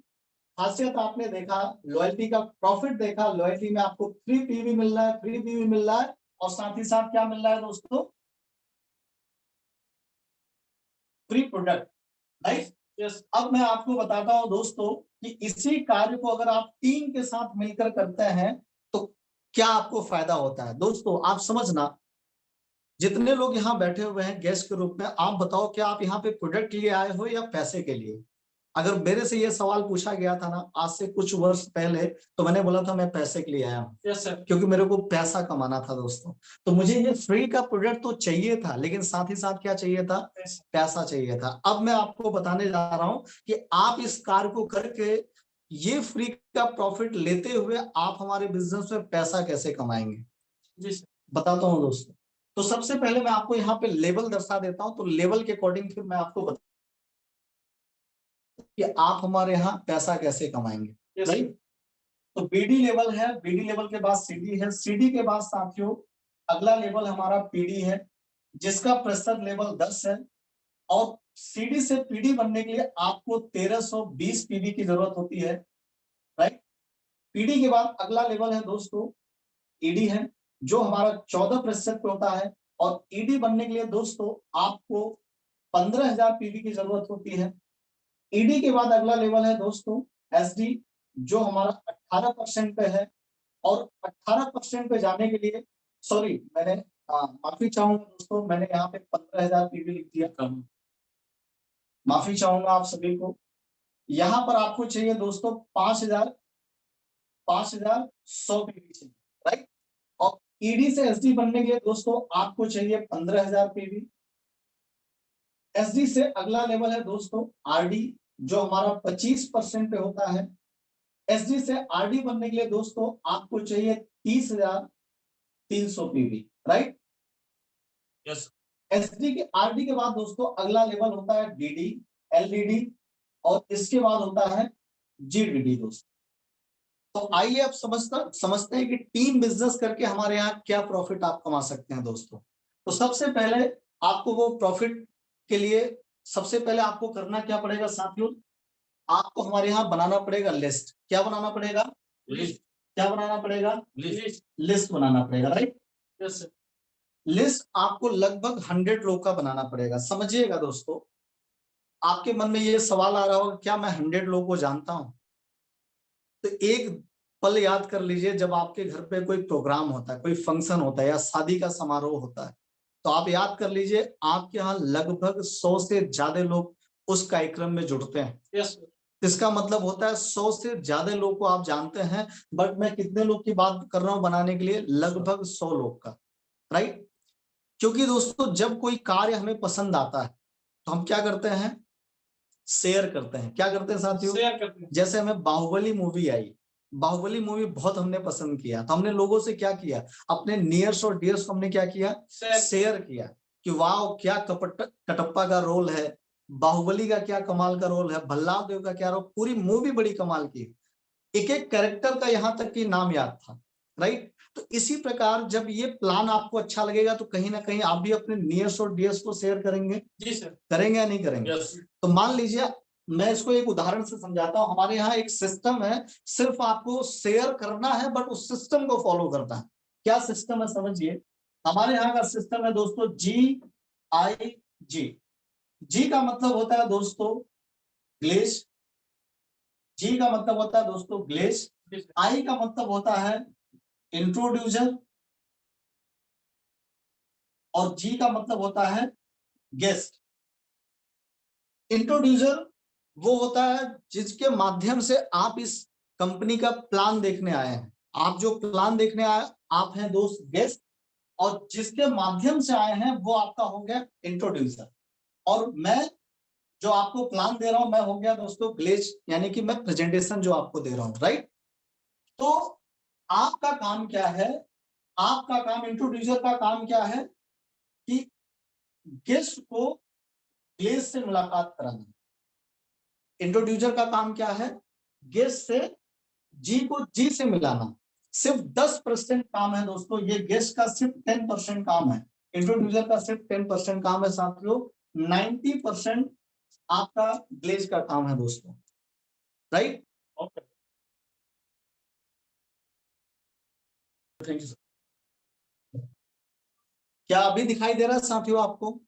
Speaker 2: खासियत आपने देखा, लॉयल्टी का प्रॉफिट देखा, लॉयल्टी में आपको फ्री पीवी मिल रहा है, फ्री पीवी मिल रहा है, और साथ ही साथ क्या मिल रहा है दोस्तों, फ्री प्रोडक्ट, राइट।
Speaker 3: यस
Speaker 2: अब मैं आपको बताता हूं दोस्तों कि इसी कार्य को अगर आप टीम के साथ मिलकर करते हैं तो क्या आपको फायदा होता है। दोस्तों आप समझना, जितने लोग यहाँ बैठे हुए हैं गेस्ट के रूप में, आप बताओ क्या आप यहाँ पे प्रोडक्ट के लिए आए हो या पैसे के लिए। अगर मेरे से ये सवाल पूछा गया था ना आज से कुछ वर्ष पहले, तो मैंने बोला था मैं पैसे के लिए आया हूँ,
Speaker 3: यस सर
Speaker 2: क्योंकि मेरे को पैसा कमाना था दोस्तों। तो मुझे ये फ्री का प्रोडक्ट तो चाहिए था, लेकिन साथ ही साथ क्या चाहिए था, पैसा चाहिए था। अब मैं आपको बताने जा रहा हूं कि आप इस कार्य को करके ये फ्री का प्रॉफिट लेते हुए आप हमारे बिजनेस में पैसा कैसे कमाएंगे।
Speaker 3: जी सर
Speaker 2: बताता हूं दोस्तों। तो सबसे पहले मैं आपको यहाँ पे लेवल दर्शा देता हूं, तो लेवल के अकॉर्डिंग फिर मैं आपको बता कि आप हमारे यहाँ पैसा कैसे कमाएंगे,
Speaker 3: यस
Speaker 2: राइट। तो बीडी लेवल है, बीडी लेवल के बाद सीडी है, सीडी के बाद साथियों अगला लेवल हमारा पीडी है, जिसका प्रेशर लेवल 10 है, और सीडी से पीडी बनने के लिए आपको 1320 पीवी की जरूरत होती है, राइट। पीडी के बाद अगला लेवल है दोस्तों ईडी है, जो हमारा 14% पे होता है, और ईडी बनने के लिए दोस्तों आपको 15,000 पीवी की जरूरत होती है। ईडी के बाद अगला लेवल है दोस्तों एसडी, जो हमारा 18% पे है, और 18% पे जाने के लिए, सॉरी मैंने माफी चाहूंगा दोस्तों, मैंने यहाँ पे 15,000 पीवी लिख दिया, माफी चाहूंगा आप सभी को। यहाँ पर आपको चाहिए दोस्तों 5,100 पीवी चाहिए, राइट। और ईडी से एसडी बनने के लिए दोस्तों आपको चाहिए 15,000 पीवी। एसडी से अगला लेवल है दोस्तों आरडी, जो हमारा 25% पे होता है। एसडी से आरडी बनने के लिए दोस्तों आपको चाहिए 30,300 पीवी, राइट।
Speaker 3: यस
Speaker 2: एसडी के आरडी के बाद दोस्तों अगला लेवल होता है डीडी, एलडीडी, और इसके बाद होता है जीडीडी दोस्तों। तो आइए आप समझते हैं कि टीम बिजनेस करके हमारे यहाँ क्या प्रॉफिट आप कमा सकते हैं दोस्तों। तो सबसे पहले आपको वो प्रॉफिट के लिए सबसे पहले आपको करना क्या पड़ेगा साथियों, आपको हमारे यहाँ बनाना पड़ेगा लिस्ट। क्या बनाना पड़ेगा,
Speaker 3: लिस्ट
Speaker 2: क्या बनाना पड़ेगा,
Speaker 3: लिस्ट
Speaker 2: लिस्ट बनाना पड़ेगा, राइट।
Speaker 3: यस सर
Speaker 2: लिस्ट आपको लगभग 100 लोग का बनाना पड़ेगा। समझिएगा दोस्तों, आपके मन में ये सवाल आ रहा होगा क्या मैं 100 लोगों को जानता हूं। तो एक पल याद कर लीजिए, जब आपके घर पे कोई प्रोग्राम होता है, कोई फंक्शन होता है या शादी का समारोह होता है, तो आप याद कर लीजिए आपके यहाँ लगभग 100 से ज्यादा लोग उस कार्यक्रम में जुड़ते हैं।
Speaker 3: यस
Speaker 2: इसका मतलब होता है 100 से ज्यादा लोग को आप जानते हैं, बट मैं कितने लोग की बात कर रहा हूं बनाने के लिए, लगभग 100 लोग का, राइट। क्योंकि दोस्तों जब कोई कार्य हमें पसंद आता है तो हम क्या करते हैं, शेयर करते हैं। क्या करते हैं साथियों,
Speaker 3: शेयर करते हैं
Speaker 2: जैसे हमें बाहुबली मूवी आई, बाहुबली मूवी बहुत हमने पसंद किया, तो हमने लोगों से क्या किया, अपने नियर्स और डियर्स को हमने क्या किया, शेयर किया कि वाह क्या कटप्पा का रोल है, बाहुबली का क्या कमाल का रोल है, भल्लाल देव का क्या रोल, पूरी मूवी बड़ी कमाल की, एक एक कैरेक्टर का यहाँ तक कि नाम याद था, राइट। तो इसी प्रकार जब ये प्लान आपको अच्छा लगेगा तो कहीं ना कहीं आप भी अपने नियर्स और डियर्स को शेयर करेंगे।
Speaker 3: जी सर
Speaker 2: करेंगे या नहीं करेंगे।
Speaker 3: यस
Speaker 2: तो मान लीजिए मैं इसको एक उदाहरण से समझाता हूं, हमारे यहाँ एक सिस्टम है, सिर्फ आपको शेयर करना है बट उस सिस्टम को फॉलो करना है। क्या सिस्टम है समझिए, हमारे यहाँ का सिस्टम है दोस्तों GIG। जी का मतलब होता है दोस्तों ग्लेश, जी का मतलब होता है दोस्तों ग्लेश, आई का मतलब होता है इंट्रोड्यूसर, और जी का मतलब होता है गेस्ट। इंट्रोड्यूसर वो होता है जिसके माध्यम से आप इस कंपनी का प्लान देखने आए हैं। आप जो प्लान देखने आए आप हैं दोस्त गेस्ट, और जिसके माध्यम से आए हैं वो आपका हो गया इंट्रोड्यूसर, और मैं जो आपको प्लान दे रहा हूं मैं हो गया दोस्तों ग्लेज, यानी कि मैं प्रेजेंटेशन जो आपको दे रहा हूं, राइट। तो आपका काम क्या है, आपका काम, इंट्रोड्यूसर का काम क्या है कि गेस्ट को ग्लेज से मुलाकात कराना। इंट्रोड्यूसर का काम क्या है, गेस्ट से जी को जी से मिलाना सिर्फ 10% काम है दोस्तों। ये गेस्ट का सिर्फ 10% काम है, इंट्रोड्यूसर का सिर्फ 10% काम है साथियों। 90% आपका ग्लेज का काम है दोस्तों, right.
Speaker 3: Okay, thank you sir.
Speaker 2: क्या अभी दिखाई दे रहा है साथियों आपको?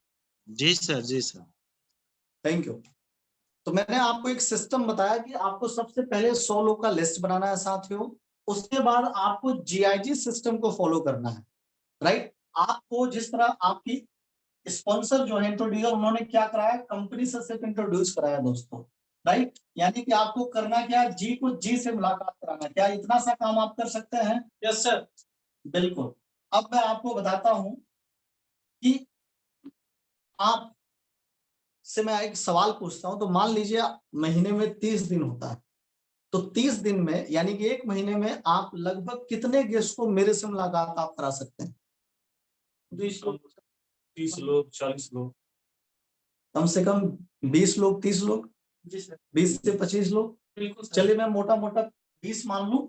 Speaker 1: जी सर, जी सर।
Speaker 2: Thank you. तो मैंने आपको एक सिस्टम बताया कि आपको सबसे पहले 100 लोग का लिस्ट बनाना है साथियों, उसके बाद आपको जीआईजी सिस्टम को फॉलो करना है, राइट। आपको जिस तरह आपकी स्पॉन्सर जो है इंट्रोड्यूसर, उन्होंने क्या कराया, कंपनी से सिर्फ इंट्रोड्यूस कराया दोस्तों, राइट। यानी कि आपको करना क्या, जी को जी से मुलाकात कराना। क्या इतना सा काम आप कर सकते हैं?
Speaker 3: Yes sir.
Speaker 2: बिल्कुल। अब मैं आपको बताता हूं कि आप से मैं एक सवाल पूछता हूं। तो मान लीजिए महीने में 30 दिन होता है, तो 30 दिन में यानी कि एक महीने में आप लगभग कितने गेस्ट को मेरे से मुलाकात आप करा सकते हैं?
Speaker 3: 20 लोग, 30 लोग, 40 लोग।
Speaker 2: कम से कम 20 लोग, 30 लोग,
Speaker 3: जी सर।
Speaker 2: 20 से 25 लोग।
Speaker 3: बिल्कुल सर।
Speaker 2: चलिए मैं मोटा मोटा 20 मान लूं।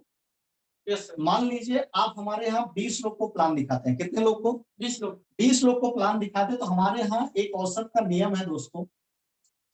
Speaker 3: Yes sir.
Speaker 2: मान लीजिए आप हमारे यहाँ 20 लोग को प्लान दिखाते हैं। कितने लोग को?
Speaker 3: 20 लोग।
Speaker 2: 20 लोग को प्लान दिखाते हैं। तो हमारे यहाँ एक औसत का नियम है दोस्तों।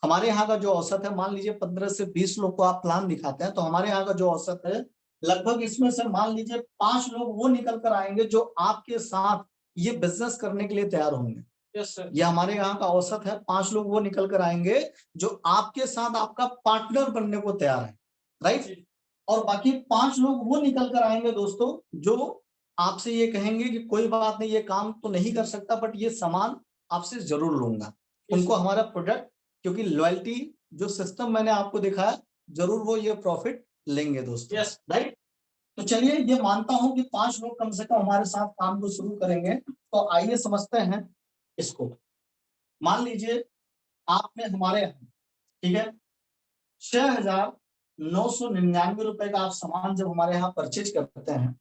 Speaker 2: हमारे यहाँ का जो औसत है, मान लीजिए 15 से 20 लोग को आप प्लान दिखाते हैं, तो हमारे यहाँ का जो औसत है लगभग इसमें से मान लीजिए 5 लोग वो निकल कर आएंगे जो आपके साथ ये बिजनेस करने के लिए तैयार होंगे।
Speaker 3: Yes sir.
Speaker 2: ये हमारे यहाँ का औसत है। 5 लोग वो निकल कर आएंगे जो आपके साथ आपका पार्टनर बनने को तैयार है, राइट। और बाकी 5 लोग वो निकल कर आएंगे दोस्तों जो आपसे ये कहेंगे कि कोई बात नहीं, ये काम तो नहीं कर सकता बट ये सामान आपसे जरूर लूंगा। उनको हमारा प्रोडक्ट, क्योंकि लॉयल्टी जो सिस्टम मैंने आपको दिखाया, जरूर वो ये प्रॉफिट लेंगे दोस्तों,
Speaker 3: यस।
Speaker 2: राइट। तो चलिए ये मानता हूं कि 5 लोग कम से कम हमारे साथ काम को शुरू करेंगे। तो आइए समझते हैं इसको। मान लीजिए आपने हमारे यहाँ, ठीक है, 6,999 रुपए का आप सामान जब हमारे यहाँ परचेज करते हैं,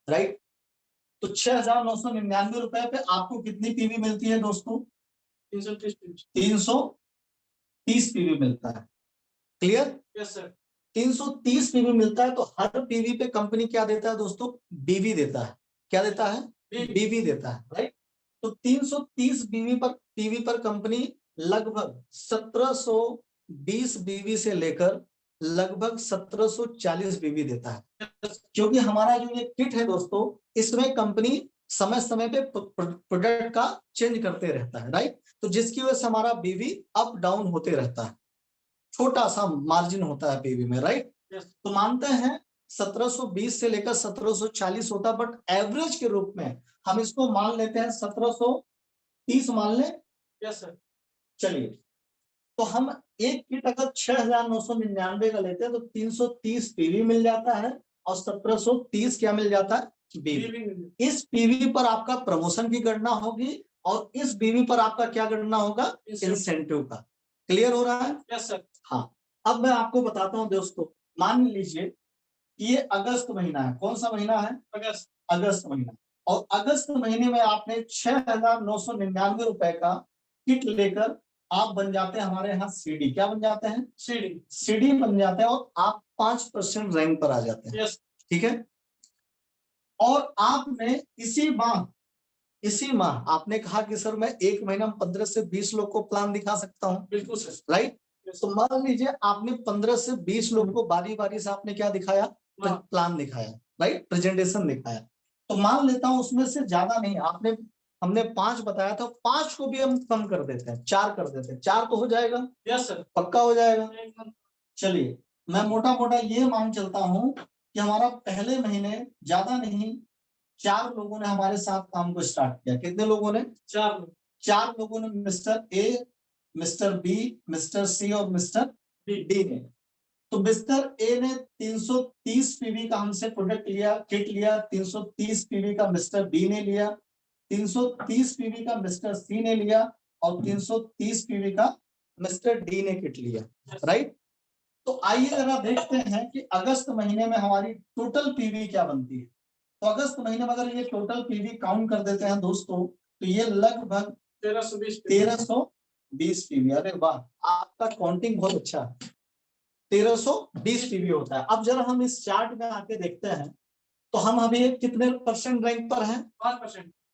Speaker 2: राइट, तो 6,999 रुपए पे आपको कितनी पीवी मिलती है दोस्तों? 330 पीवी मिलता है। क्लियर?
Speaker 3: Yes sir.
Speaker 2: 330 पीवी मिलता है। तो हर पीवी पे कंपनी क्या देता है दोस्तों? बीवी देता है। क्या देता है? बीवी देता है, राइट। तो 330 पीवी पर कंपनी लगभग 1720 बीवी से लेकर लगभग 1740 बीवी देता है। क्योंकि हमारा जो ये किट है दोस्तों, इसमें कंपनी समय समय पे प्रोडक्ट का चेंज करते रहता है, राइट। तो जिसकी वजह से हमारा बीवी अप डाउन होते रहता है, छोटा सा मार्जिन होता है बीवी में, राइट। तो मानते हैं 1720 से लेकर 1740 होता, बट एवरेज के रूप में हम इसको मान लेते हैं 1730 मान लें।
Speaker 3: Yes sir.
Speaker 2: चलिए, तो हम एक किट अगर 6,999 का लेते हैं तो 330 पीवी मिल जाता है और 1730 क्या मिल जाता है? बीवी। इस पीवी पर आपका प्रमोशन की गणना होगी और इस बीवी पर आपका क्या गणना होगा? इंसेंटिव का। क्लियर हो रहा है?
Speaker 3: Yes sir.
Speaker 2: हाँ। अब मैं आपको बताता हूं दोस्तों, मान लीजिए ये अगस्त महीना है। कौन सा महीना है?
Speaker 3: अगस्त।
Speaker 2: अगस्त महीना। और अगस्त महीने में आपने 6,999 रुपए का किट लेकर आप बन जाते हैं हमारे यहाँ सीडी। क्या बन जाते हैं? सीडी बन जाते हैं और आप 5% रैंक पर आ जाते हैं।
Speaker 3: यस।
Speaker 2: ठीक है। और आपने इसी माह आपने कहा कि सर मैं एक महीना में 15 से 20 लोग को प्लान दिखा सकता हूँ।
Speaker 3: बिल्कुल सर।
Speaker 2: राइट। तो मान लीजिए आपने 15 से 20 लोग को बारी बारी से आपने क्या दिखाया? प्लान दिखाया, राइट, प्रेजेंटेशन दिखाया। तो मान लेता हूं उसमें से ज्यादा नहीं, हमने 5 बताया था, 5 को भी हम कम कर देते हैं, 4 कर देते हैं। 4 तो हो जाएगा?
Speaker 3: Yes sir.
Speaker 2: पक्का हो जाएगा? चलिए मैं मोटा मोटा ये मान चलता हूं कि हमारा पहले महीने ज्यादा नहीं 4 लोगों ने हमारे साथ काम को स्टार्ट किया। कितने लोगों ने? 4 लोगों ने, mister A, mister B, mister C और मिस्टर डी ने। तो मिस्टर ए ने 330 पीवी का हमसे प्रोडक्ट लिया, किट लिया। 330 पीवी का मिस्टर बी ने लिया, 330 पीवी का मिस्टर सी ने लिया और 330 पीवी का मिस्टर डी ने किट लिया, राइट। तो आइए जरा देखते हैं कि अगस्त महीने में हमारी टोटल पीवी क्या बनती है। तो अगस्त महीने में अगर ये टोटल पीवी काउंट कर देते हैं दोस्तों, तो ये लगभग 1320 पीवी। अरे वाह, आपका काउंटिंग बहुत अच्छा है। 1320 पीवी होता है। अब जरा हम इस चार्ट में आके देखते हैं तो हम अभी कितने परसेंट रैंक पर हैं?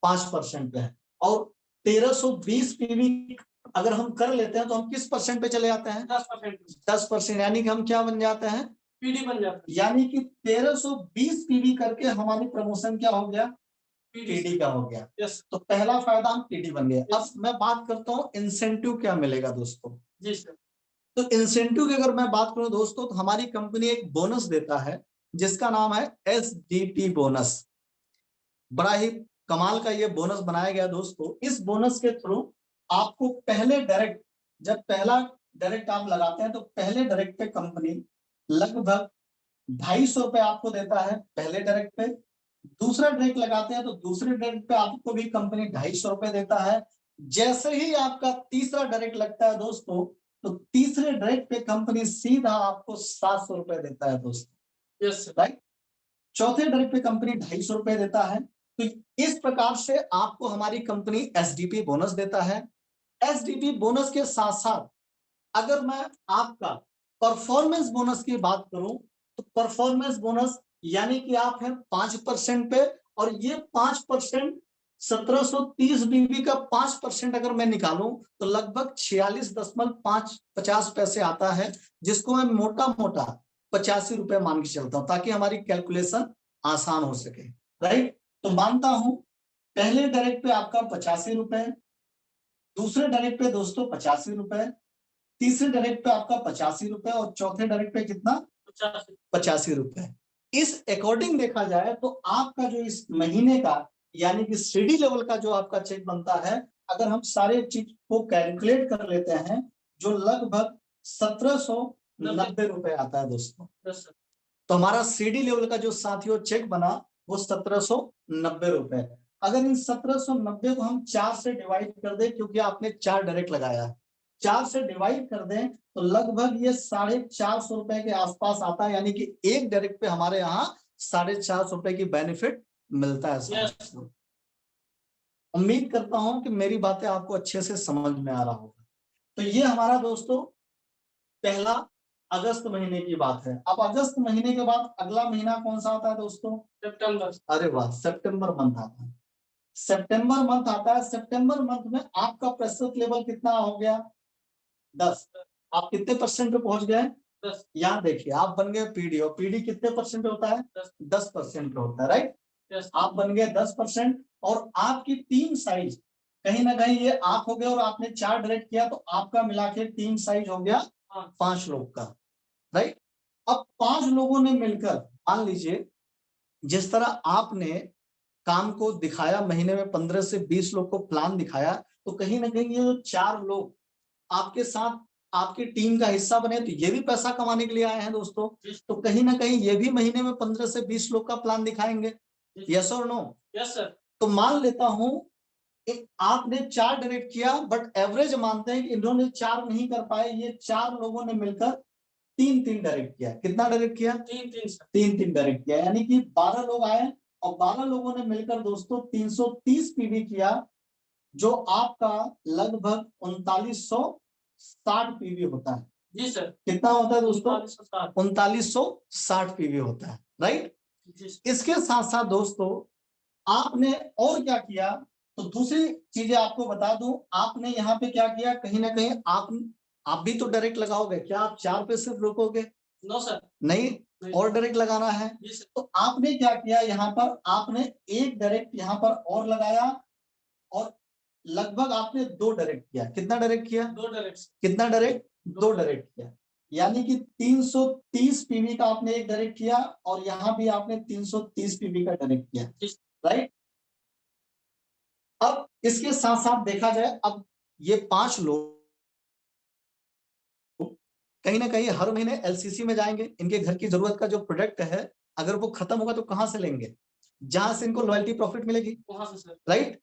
Speaker 2: 5% पे है। और 1320 पीवी अगर हम कर लेते हैं तो हम किस परसेंट पे चले जाते हैं? 10%। यानी कि हम क्या बन जाते हैं?
Speaker 3: पीडी बन जाता है।
Speaker 2: यानी कि 1320 पीवी करके हमारी प्रमोशन क्या हो गया? पीडी का हो गया।
Speaker 3: यस
Speaker 2: तो पहला फायदा हम पीडी बन गए। अब मैं बात करता हूँ इंसेंटिव क्या मिलेगा दोस्तों।
Speaker 3: जी सर।
Speaker 2: तो इंसेंटिव की अगर मैं बात करूं दोस्तों तो हमारी कंपनी एक बोनस देता है जिसका नाम है SDP बोनस। बड़ा ही कमाल का ये बोनस बनाया गया दोस्तों। इस बोनस के थ्रू आपको पहले डायरेक्ट, जब पहला डायरेक्ट आप लगाते हैं तो पहले डायरेक्ट पे कंपनी लगभग 250 रुपए आपको देता है पहले डायरेक्ट पे। दूसरा डायरेक्ट लगाते हैं तो दूसरे डायरेक्ट पे आपको भी कंपनी 250 रुपए देता है। जैसे ही आपका तीसरा डायरेक्ट लगता है दोस्तों तो तीसरे डायरेक्ट पे कंपनी सीधा आपको 700 रुपए देता है दोस्तों।
Speaker 3: Yes
Speaker 2: right. चौथे डायरेक्ट पे कंपनी 250 रुपए देता है। तो इस प्रकार से आपको हमारी कंपनी SDP बोनस देता है। SDP बोनस के साथ साथ अगर मैं आपका परफॉर्मेंस बोनस की बात करूं तो परफॉर्मेंस बोनस यानी कि आप हैं 5% पे, और ये 5% 1730 बीबी का 5% अगर मैं निकालूं तो लगभग 46.50 पैसे आता है, जिसको मैं मोटा मोटा 85 रुपए मान के चलता हूं ताकि हमारी कैलकुलेशन आसान हो सके। राइट। तो मानता हूं पहले डायरेक्ट पे आपका 85 रुपए, दूसरे डायरेक्ट पे दोस्तों 85 रुपए, तीसरे डायरेक्ट पे आपका 85 रुपए और चौथे डायरेक्ट पे कितना? 85 रुपए। इस अकॉर्डिंग देखा जाए तो आपका जो इस महीने का यानी कि CD लेवल का जो आपका चेक बनता है, अगर हम सारे चीज को कैलकुलेट कर लेते हैं, जो लगभग 1790 रुपए आता है दोस्तों। तो हमारा CD लेवल का जो साथियों चेक बना वो 1790 रुपए। अगर इन 1790 को हम 4 से डिवाइड कर दें, क्योंकि आपने 4 डायरेक्ट लगाया है, 4 से डिवाइड कर दें तो लगभग ये 450 रुपए के आसपास आता है। यानी कि एक डायरेक्ट पे हमारे यहाँ 450 रुपए की बेनिफिट मिलता है। उम्मीद करता हूं कि मेरी बातें आपको अच्छे से समझ में आ रहा होगा। तो ये हमारा दोस्तों पहला अगस्त महीने की बात है। अब अगस्त महीने के बाद अगला महीना कौन सा आता है दोस्तों?
Speaker 3: सितंबर।
Speaker 2: अरे वाह, सितंबर मंथ आता है। सितंबर मंथ आता है। सितंबर मंथ में आपका प्रतिशत लेवल कितना हो गया? 10। आप कितने परसेंट पे पहुंच गए?
Speaker 3: 10।
Speaker 2: यहाँ देखिए आप बन गए PD, और PD कितने परसेंट पे होता है? 10% पे होता है। राइट। आप बन गए 10%, और आपकी टीम साइज कहीं ना कहीं ये आप हो गए और आपने 4 डायरेक्ट किया तो आपका मिला के टीम साइज हो गया 5 लोग का। राइट। अब 5 लोगों ने मिलकर मान लीजिए जिस तरह आपने काम को दिखाया, महीने में 15 से 20 लोग को प्लान दिखाया, तो कहीं ना कहीं ये जो 4 लोग आपके साथ आपकी टीम का हिस्सा बने तो ये भी पैसा कमाने के लिए आए हैं दोस्तों। तो कहीं ना कहीं ये भी महीने में 15 से 20 लोग का प्लान दिखाएंगे। यस और नो?
Speaker 3: Yes sir.
Speaker 2: तो मान लेता हूं आपने 4 डायरेक्ट किया, बट एवरेज मानते हैं कि इन्होंने 4 नहीं कर पाए, ये 4 लोगों ने मिलकर 3-3 डायरेक्ट किया। कितना डायरेक्ट किया? 3-3 डायरेक्ट किया। यानी कि 12 लोग आए और 12 लोगों ने मिलकर दोस्तों 330 पीवी किया, जो आपका लगभग 3960 पीवी होता है।
Speaker 3: जी सर।
Speaker 2: कितना होता है दोस्तों?
Speaker 3: 3960
Speaker 2: पीवी होता है। राइट।
Speaker 3: जी सर।
Speaker 2: इसके साथ साथ दोस्तों आपने और क्या किया, तो दूसरी चीजें आपको बता दूं। आपने यहाँ पे क्या किया, कहीं ना कहीं आप भी तो डायरेक्ट लगाओगे। क्या आप 4 पे सिर्फ रुकोगे?
Speaker 3: No sir.
Speaker 2: नहीं, और डायरेक्ट लगाना है। तो आपने क्या किया, यहाँ पर आपने एक डायरेक्ट यहाँ पर और लगाया, और लगभग आपने 2 डायरेक्ट किया। कितना डायरेक्ट किया?
Speaker 3: 2 डायरेक्ट।
Speaker 2: कितना डायरेक्ट? 2 डायरेक्ट किया। यानी कि 330 पीवी का आपने एक डायरेक्ट किया, और यहाँ भी आपने 330 पीवी का डायरेक्ट किया। राइट। अब इसके साथ साथ देखा जाए, अब ये 5 लोग कहीं ना कहीं हर महीने LCC में जाएंगे। इनके घर की जरूरत का जो प्रोडक्ट है अगर वो खत्म होगा तो कहां से लेंगे? जहां से इनको लॉयल्टी प्रॉफिट मिलेगी।
Speaker 3: वहां से सर।
Speaker 2: राइट।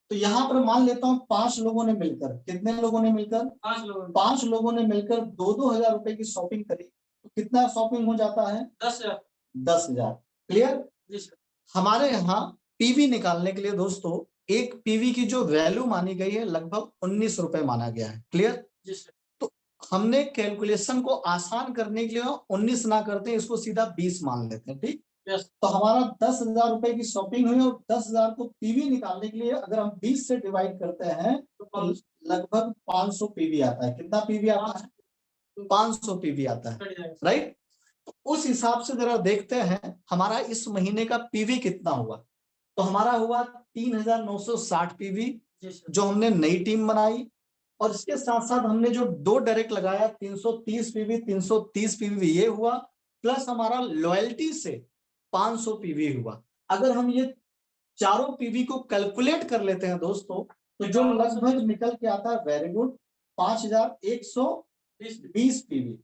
Speaker 2: तो यहाँ पर मान लेता हूँ 5 लोगों ने मिलकर, कितने लोगों ने मिलकर? 5 लोगों ने मिलकर 2-2 हजार रुपए की शॉपिंग करी, तो कितना शॉपिंग हो जाता है? 10,000। क्लियर? हमारे यहाँ पीवी निकालने के लिए दोस्तों एक पीवी की जो वैल्यू मानी गई है लगभग 19 रुपए माना गया है। क्लियर? तो हमने कैलकुलेशन को आसान करने के लिए 19 ना करते हैं, इसको सीधा 20 मान लेते हैं, ठीक। तो हमारा 10,000 रुपए की शॉपिंग हुई और 10,000 को पीवी निकालने के लिए अगर हम 20 से डिवाइड करते हैं तो लगभग 500 पीवी आता है। कितना पीवी आता है? 500 पीवी आता है, राइट। तो उस हिसाब से जरा देखते हैं हमारा इस महीने का पीवी कितना हुआ। तो हमारा हुआ 3,960 पीवी जो हमने नई टीम बनाई, और इसके साथ साथ हमने जो 2 डायरेक्ट लगाया 330 पीवी 330 पीवी ये हुआ, प्लस हमारा लॉयल्टी से 500 पीवी हुआ। अगर हम ये चारों पीवी को कैलकुलेट कर लेते हैं दोस्तों तो जो लगभग निकल के आता है, वेरी गुड, 5,120 पीवी।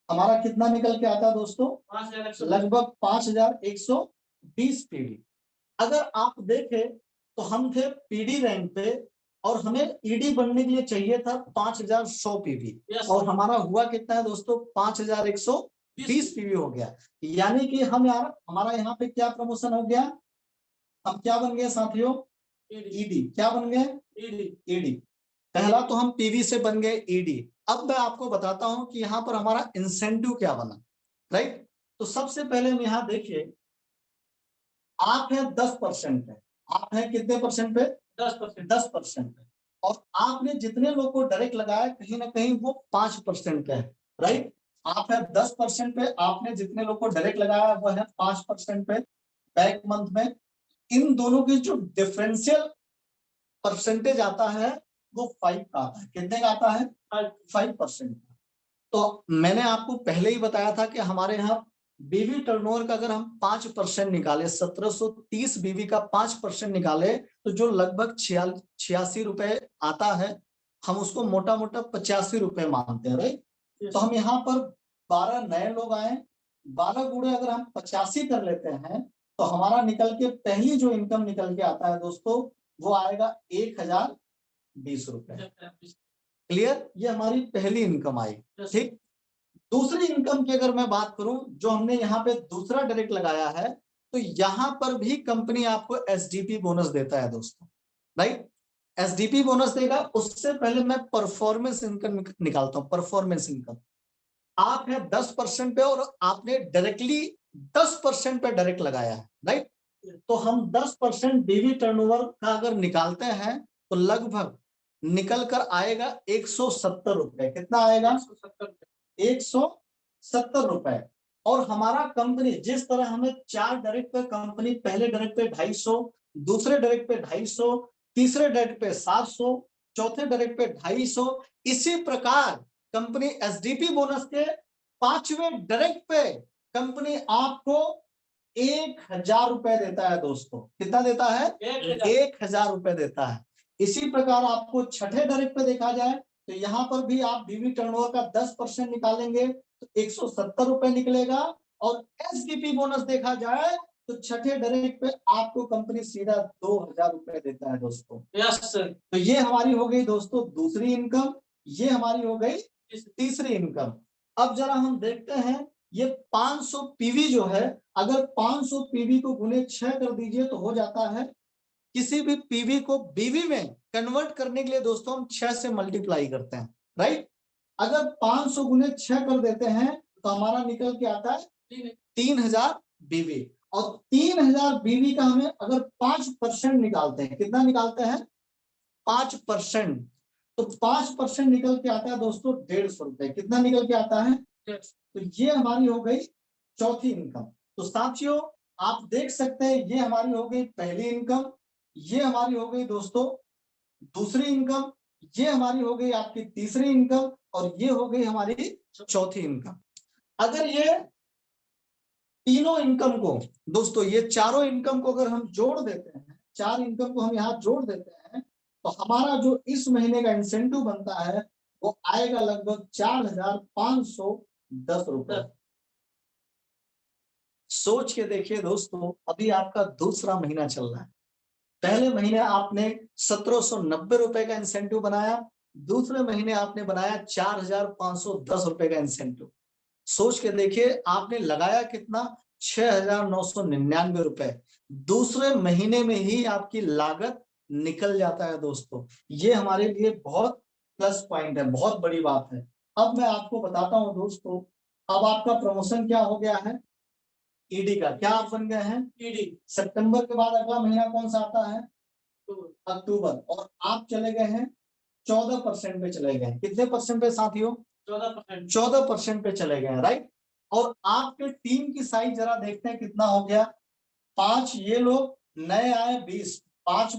Speaker 2: हमारा कितना निकल के आता है दोस्तों? लगभग 5,120 पीवी। अगर आप देखें तो हम थे पीडी रैंक पे और हमें ईडी बनने के लिए चाहिए था 5,100 पीवी, और हमारा हुआ कितना है दोस्तों? 5,120 पीवी हो गया। यानी कि हम यार हमारा यहाँ पे क्या प्रमोशन हो गया? हम क्या बन गए साथियों? ईडी। क्या बन गए? ईडी। पहला तो हम पीवी से बन गए ईडी। अब मैं आपको बताता हूं कि यहाँ पर हमारा इंसेंटिव क्या बना, राइट। तो सबसे पहले हम यहाँ देखिए, आप है 10% पे, आप है कितने परसेंट पे? 10% पे, और आपने जितने लोग को डायरेक्ट लगाया कहीं ना कहीं वो 5% पे है, राइट। आप है 10% पे, आपने जितने लोग को डायरेक्ट लगाया वो है 5% पे बैक मंथ में। इन दोनों की जो डिफरेंशियल परसेंटेज आता है वो 5 का आता है। कितने का आता है? 5%। तो मैंने आपको पहले ही बताया था कि हमारे यहाँ बीवी टर्नओवर का अगर हम 5% निकाले, 1730 बीवी का 5% निकाले तो जो लगभग 86 रुपए आता है, हम उसको मोटा मोटा 85 रुपए मानते हैं, राइट। तो हम यहाँ पर 12 नए लोग आए, 12 गुणे अगर हम 85 कर लेते हैं तो हमारा निकल के पहली जो इनकम निकल के आता है दोस्तों वो आएगा 1,020 रुपए। क्लियर? ये हमारी पहली इनकम आई, ठीक। दूसरी इनकम की अगर मैं बात करूं, जो हमने यहाँ पे दूसरा डायरेक्ट लगाया है, तो यहाँ पर भी कंपनी आपको एसडीपी बोनस देता है दोस्तों, राइट। एसडीपी बोनस देगा। उससे पहले मैं परफॉर्मेंस इनकम निकालता हूं। परफॉर्मेंस इनकम आप है 10% पे और आपने डायरेक्टली 10% पे डायरेक्ट लगाया है, राइट। तो हम 10% बीवी टर्नओवर का अगर निकालते हैं तो लगभग निकल कर आएगा 170 रुपए। कितना आएगा? 170 रुपए। और हमारा कंपनी जिस तरह हमें 4 डायरेक्ट पे कंपनी, पहले डायरेक्ट पे 250, दूसरे डायरेक्ट पे 250, तीसरे डायरेक्ट पे 700, चौथे डायरेक्ट पे 250, इसी प्रकार कंपनी एसडीपी बोनस के 5वें डायरेक्ट पे कंपनी आपको 1,000 रुपए देता है दोस्तों। कितना देता है? 1,000 रुपए देता है। इसी प्रकार आपको छठे डायरेक्ट पे देखा जाए तो यहाँ पर भी आप बीवी टर्नओवर का 10% निकालेंगे तो 170 रुपए निकलेगा, और एसडीपी बोनस देखा जाए तो छठे डायरेक्ट पे आपको कंपनी सीधा 2,000 रुपए देता है दोस्तों। Yes sir. तो ये हमारी हो गई दोस्तों दूसरी इनकम, ये हमारी हो गई तीसरी इनकम। अब जरा हम देखते हैं ये 500 पीवी जो है, अगर 500 पीवी को गुने 6 कर दीजिए तो हो जाता है। किसी भी पीवी को बीवी में कन्वर्ट करने के लिए दोस्तों हम 6 से मल्टीप्लाई करते हैं, राइट। अगर 500 गुने 6 कर देते हैं तो हमारा निकल के आता है 3,000 बीवी, और 3,000 बीवी का हमें अगर 5% निकालते हैं, कितना निकालते हैं? 5%। तो 5% निकल के आता है दोस्तों 150 रुपए। कितना निकल के आता है? तो ये हमारी हो गई चौथी इनकम। तो साथियों आप देख सकते हैं ये हमारी हो गई पहली इनकम, ये हमारी हो गई दोस्तों दूसरी इनकम, ये हमारी हो गई आपकी तीसरी इनकम, और ये हो गई हमारी चौथी इनकम। अगर ये तीनों इनकम को दोस्तों, ये चारों इनकम को अगर हम जोड़ देते हैं, 4 इनकम को हम यहाँ जोड़ देते हैं तो हमारा जो इस महीने का इंसेंटिव बनता है वो आएगा लगभग 4,510 रुपए। सोच के देखिए दोस्तों, अभी आपका दूसरा महीना चल रहा है। पहले महीने आपने 1,790 रुपए का इंसेंटिव बनाया, दूसरे महीने आपने बनाया 4,510 रुपए का इंसेंटिव। सोच के देखिए आपने लगाया कितना? 6,999 रुपए। दूसरे महीने में ही आपकी लागत निकल जाता है दोस्तों। ये हमारे लिए बहुत प्लस पॉइंट है, बहुत बड़ी बात है। अब मैं आपको बताता हूं दोस्तों, अब आपका प्रमोशन क्या हो गया है, ईडी का। क्या आप बन गए हैं, ईडी। सितंबर के बाद अगला महीना कौन सा आता है, अक्टूबर। और आप चले गए हैं 14% पे चले गए। कितने परसेंट पे साथियों, 14%। 14% पे चले गए, राइट। और आपके टीम की साइज जरा देखते हैं कितना हो गया। 5 ये लोग, नए आए 20, 5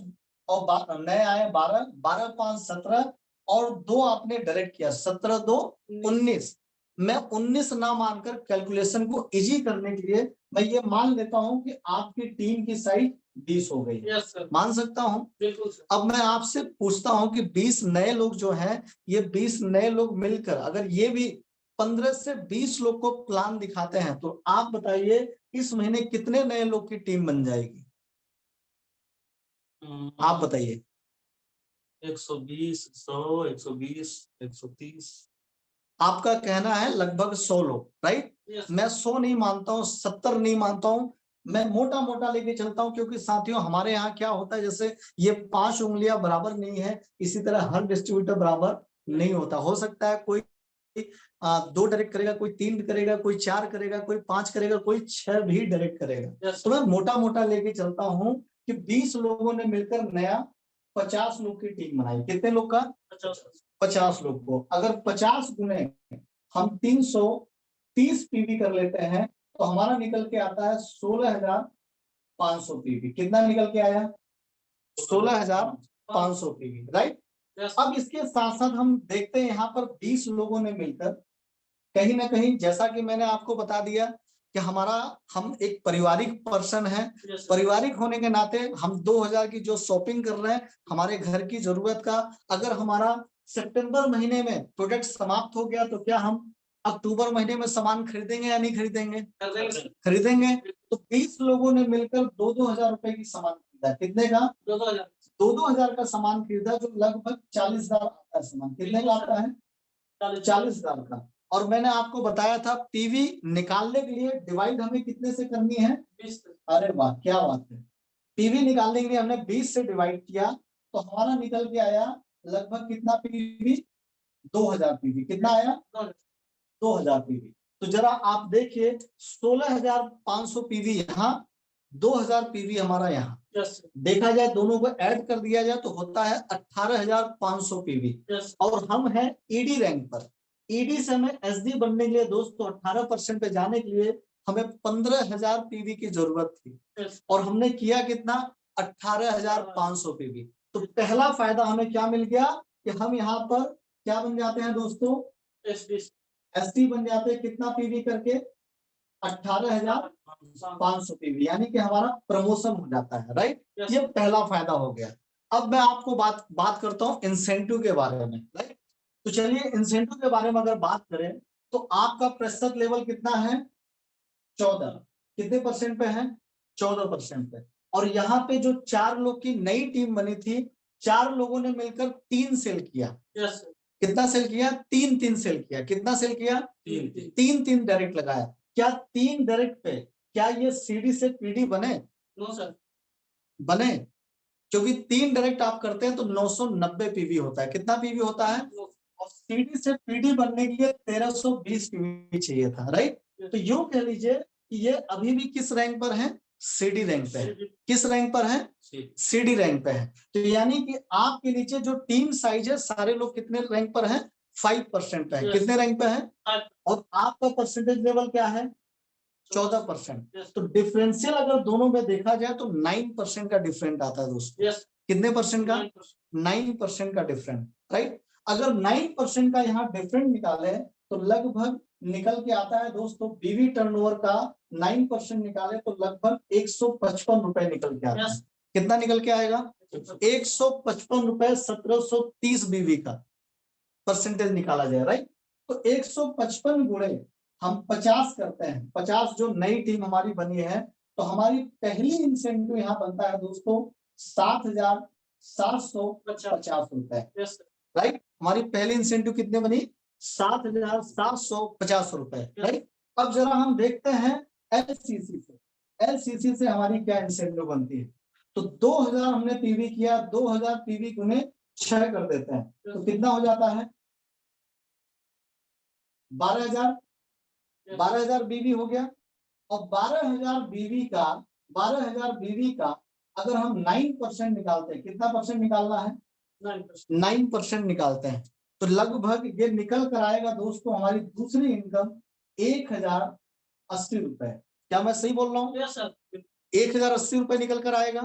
Speaker 2: और नए आए 12, 12 5 17, और 2 आपने डायरेक्ट किया, 17 2 19। मैं 19 ना मानकर कैलकुलेशन को इजी करने के लिए मैं ये मान लेता हूं कि आपकी टीम की साइज 20 हो गई। यस सर, मान सकता हूं, बिल्कुल सर। अब मैं आपसे पूछता हूं कि 20 नए लोग जो हैं, ये 20 नए लोग मिलकर अगर ये भी 15 से 20 लोग को प्लान दिखाते हैं, तो आप बताइए इस महीने कितने नए लोग की टीम बन जाएगी, आप बताइए।
Speaker 3: 120, 100, 120, 130।
Speaker 2: आपका कहना है लगभग 100 लोग, राइट। मैं 100 नहीं मानता हूँ, 70 नहीं मानता हूँ, मैं मोटा मोटा लेके चलता हूँ, क्योंकि साथियों हमारे यहाँ क्या होता है, जैसे ये 5 उंगलियां बराबर नहीं है, इसी तरह हर डिस्ट्रीब्यूटर बराबर नहीं होता। हो सकता है कोई 2 डायरेक्ट करेगा, कोई 3 करेगा, कोई 4 करेगा, कोई 5 करेगा, कोई 6 भी डायरेक्ट करेगा। तो मैं मोटा मोटा लेके चलता हूँ कि 20 लोगों ने मिलकर नया 50 लोग की टीम बनाई। कितने लोग का, 50 लोग को। अगर 50 गुने हम 330 पीवी कर लेते हैं, तो हमारा निकल के आता है 16,500 पीवी। कितना निकल के आया, 16,500 पीवी, राइट। अब इसके साथ साथ हम देखते हैं यहाँ पर 20 लोगों ने मिलकर कहीं ना कहीं, जैसा कि मैंने आपको बता दिया कि हम एक पारिवारिक पर्सन है। पारिवारिक होने के नाते हम 2000 की जो शॉपिंग कर रहे हैं, हमारे घर की जरूरत का, अगर हमारा सितंबर महीने में प्रोडक्ट समाप्त हो गया, तो क्या हम अक्टूबर महीने में सामान खरीदेंगे या नहीं खरीदेंगे, खरीदेंगे। तो 20 लोगों ने मिलकर 2-2 हजार रुपए की सामान खरीदा। कितने का, 2-2 हजार का सामान खरीदा, जो लगभग 40,000 आता है सामान। कितने का आता है, 40,000 का। और मैंने आपको बताया था पीवी निकालने के लिए डिवाइड हमें कितने से करनी है, 20। अरे वाह, क्या बात है। पीवी निकालने के लिए हमने 20 से डिवाइड किया, तो हमारा निकल के आया लगभग कितना पीवी, 2000 पीवी। कितना आया, 2000 पीवी। तो जरा आप देखिए, 16,500 पीवी यहाँ, 2000 पीवी हमारा यहाँ। देखा जाए दोनों को ऐड कर दिया जाए तो होता है 18,500 पीवी। और हम हैं ईडी रैंक पर। ईडी से हमें एसडी बनने के लिए दोस्तों 18% पे जाने के लिए हमें 15,000 पीवी की जरूरत थी, और हमने किया कितना, 18,500 पीवी। तो पहला फायदा हमें क्या मिल गया कि हम यहाँ पर क्या बन जाते हैं दोस्तों, एसडी बन जाते हैं। कितना पीवी करके, 18,500 पीवी, यानी कि हमारा प्रमोशन हो जाता है, राइट। ये पहला फायदा हो गया। अब मैं आपको बात करता हूँ इंसेंटिव के बारे में, राइट। तो चलिए इंसेंटिव के बारे में अगर बात करें, तो आपका प्रतिशत लेवल कितना है, 14। कितने परसेंट पे है, 14% पे। और यहाँ पे जो 4 लोग की नई टीम बनी थी, 4 लोगों ने मिलकर 3 सेल किया। कितना सेल किया, 3 सेल किया। कितना सेल किया, 3 डायरेक्ट लगाया। क्या 3 डायरेक्ट पे क्या ये सीडी से पीडी बने, नो सर, बने, क्योंकि 3 डायरेक्ट आप करते हैं तो 990 पीवी होता है। कितना पीवी होता है, और सीडी से पीडी बनने के लिए 1320 पीवी चाहिए था, राइट। तो यूं कह लीजिए कि ये अभी भी किस रैंक पर है, सीडी रैंक पे है। किस रैंक पर है, सीडी रैंक पे है। तो यानी कि आपके नीचे जो टीम साइज है, सारे लोग कितने रैंक पर हैं, 5% पे है। कितने रैंक पे है, और आपका परसेंटेज लेवल क्या है, 14%। तो डिफरेंशियल अगर दोनों में देखा जाए तो 9% का डिफरेंट आता है दोस्तों। कितने परसेंट का, 9% का डिफरेंट, राइट। अगर 9% का यहाँ डिफरेंट निकाले तो लगभग निकल के आता है दोस्तों, बीवी टर्नओवर का 9% निकाले तो लगभग 155 रुपए निकल के आता है। कितना निकल के आएगा, 155 रुपए 1730 बीवी का परसेंटेज निकाला जाए, राइट। तो 155 गुणे हम 50 करते हैं, 50 जो नई टीम हमारी बनी है, तो हमारी पहली इंसेंटिव यहाँ बनता है दोस्तों 7,750 रुपए, राइट। हमारी पहली इंसेंटिव कितने बनी, 7,750 रुपए, राइट। अब जरा हम देखते हैं एलसीसी से, एलसीसी से हमारी क्या इंसेंटिव बनती है। तो 2000 हमने पीवी किया, 2000 पीवी गुने 6 कर देते हैं, तो कितना हो जाता है, 12,000 बीवी हो गया। और 12,000 बीवी का अगर हम 9% निकालते हैं, कितना परसेंट निकालना है? 9% निकालते हैं, तो लगभग ये निकल कर आएगा दोस्तों हमारी दूसरी इनकम 1,080 रुपए। क्या मैं सही बोल रहा हूँ? 1,080 रुपए निकल कर आएगा।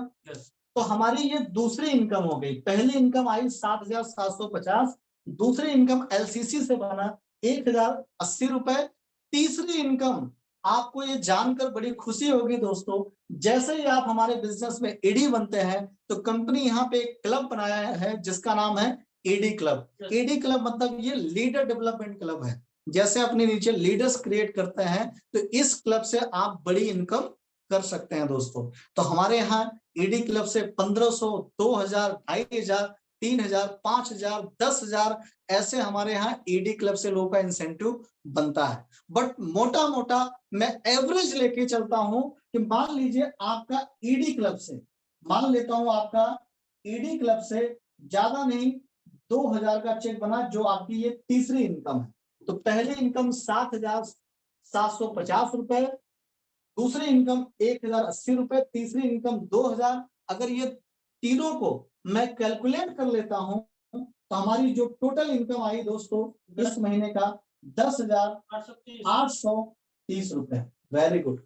Speaker 2: तो हमारी ये दूसरी इनकम हो गई। पहली इनकम आई 7,750, दूसरी इनकम एलसीसी से बना 1,080 रुपए। तीसरी इनकम आपको ये जानकर बड़ी खुशी होगी दोस्तों, जैसे ही आप हमारे बिजनेस में ईडी बनते हैं तो कंपनी यहाँ पे एक क्लब बनाया है जिसका नाम है ईडी क्लब। ईडी क्लब मतलब ये लीडर डेवलपमेंट क्लब है। जैसे अपने नीचे लीडर्स क्रिएट करते हैं तो इस क्लब से आप बड़ी इनकम कर सकते हैं दोस्तों। तो हमारे यहाँ ईडी क्लब से 1,500, 2,000, 2,500, 3,000, 5,000, 10,000 ऐसे हमारे यहाँ ईडी क्लब से लोगों का इंसेंटिव बनता है। बट मोटा मोटा मैं एवरेज लेके चलता हूं कि मान लीजिए आपका ईडी क्लब से, मान लेता हूं आपका ईडी क्लब से ज्यादा नहीं 2,000 का चेक बना, जो आपकी ये तीसरी इनकम है। तो पहली इनकम 7,750 रुपए, दूसरी इनकम 1,080 रुपए, तीसरी इनकम 2,000। अगर ये तीनों को मैं कैलकुलेट कर लेता हूं तो हमारी जो टोटल इनकम आई दोस्तों इस महीने का 10,830 रुपए। Very good.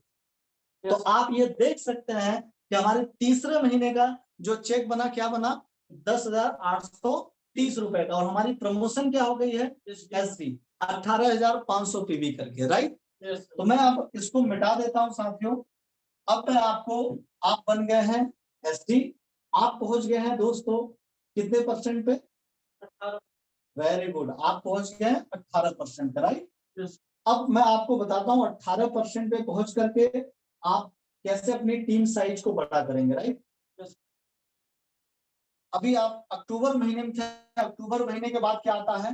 Speaker 2: तो आप ये देख सकते हैं कि हमारे तीसरे महीने का जो चेक बना, क्या बना? 10,830 रुपए का। और हमारी प्रमोशन क्या हो गई है? एसपी 18,500 पीवी करके, राइट। तो मैं अब इसको मिटा देता हूं साथियों। अब मैं आपको, आप बन गए हैं एसडी, आप पहुंच गए हैं दोस्तों कितने परसेंट पे? 18। वेरी गुड, आप पहुंच गए हैं 18% पे, राइट। अब मैं आपको बताता हूं 18% पे पहुंच करके आप कैसे अपनी टीम साइज को बड़ा करेंगे, राइट। अभी आप अक्टूबर महीने में थे, अक्टूबर महीने के बाद क्या आता है?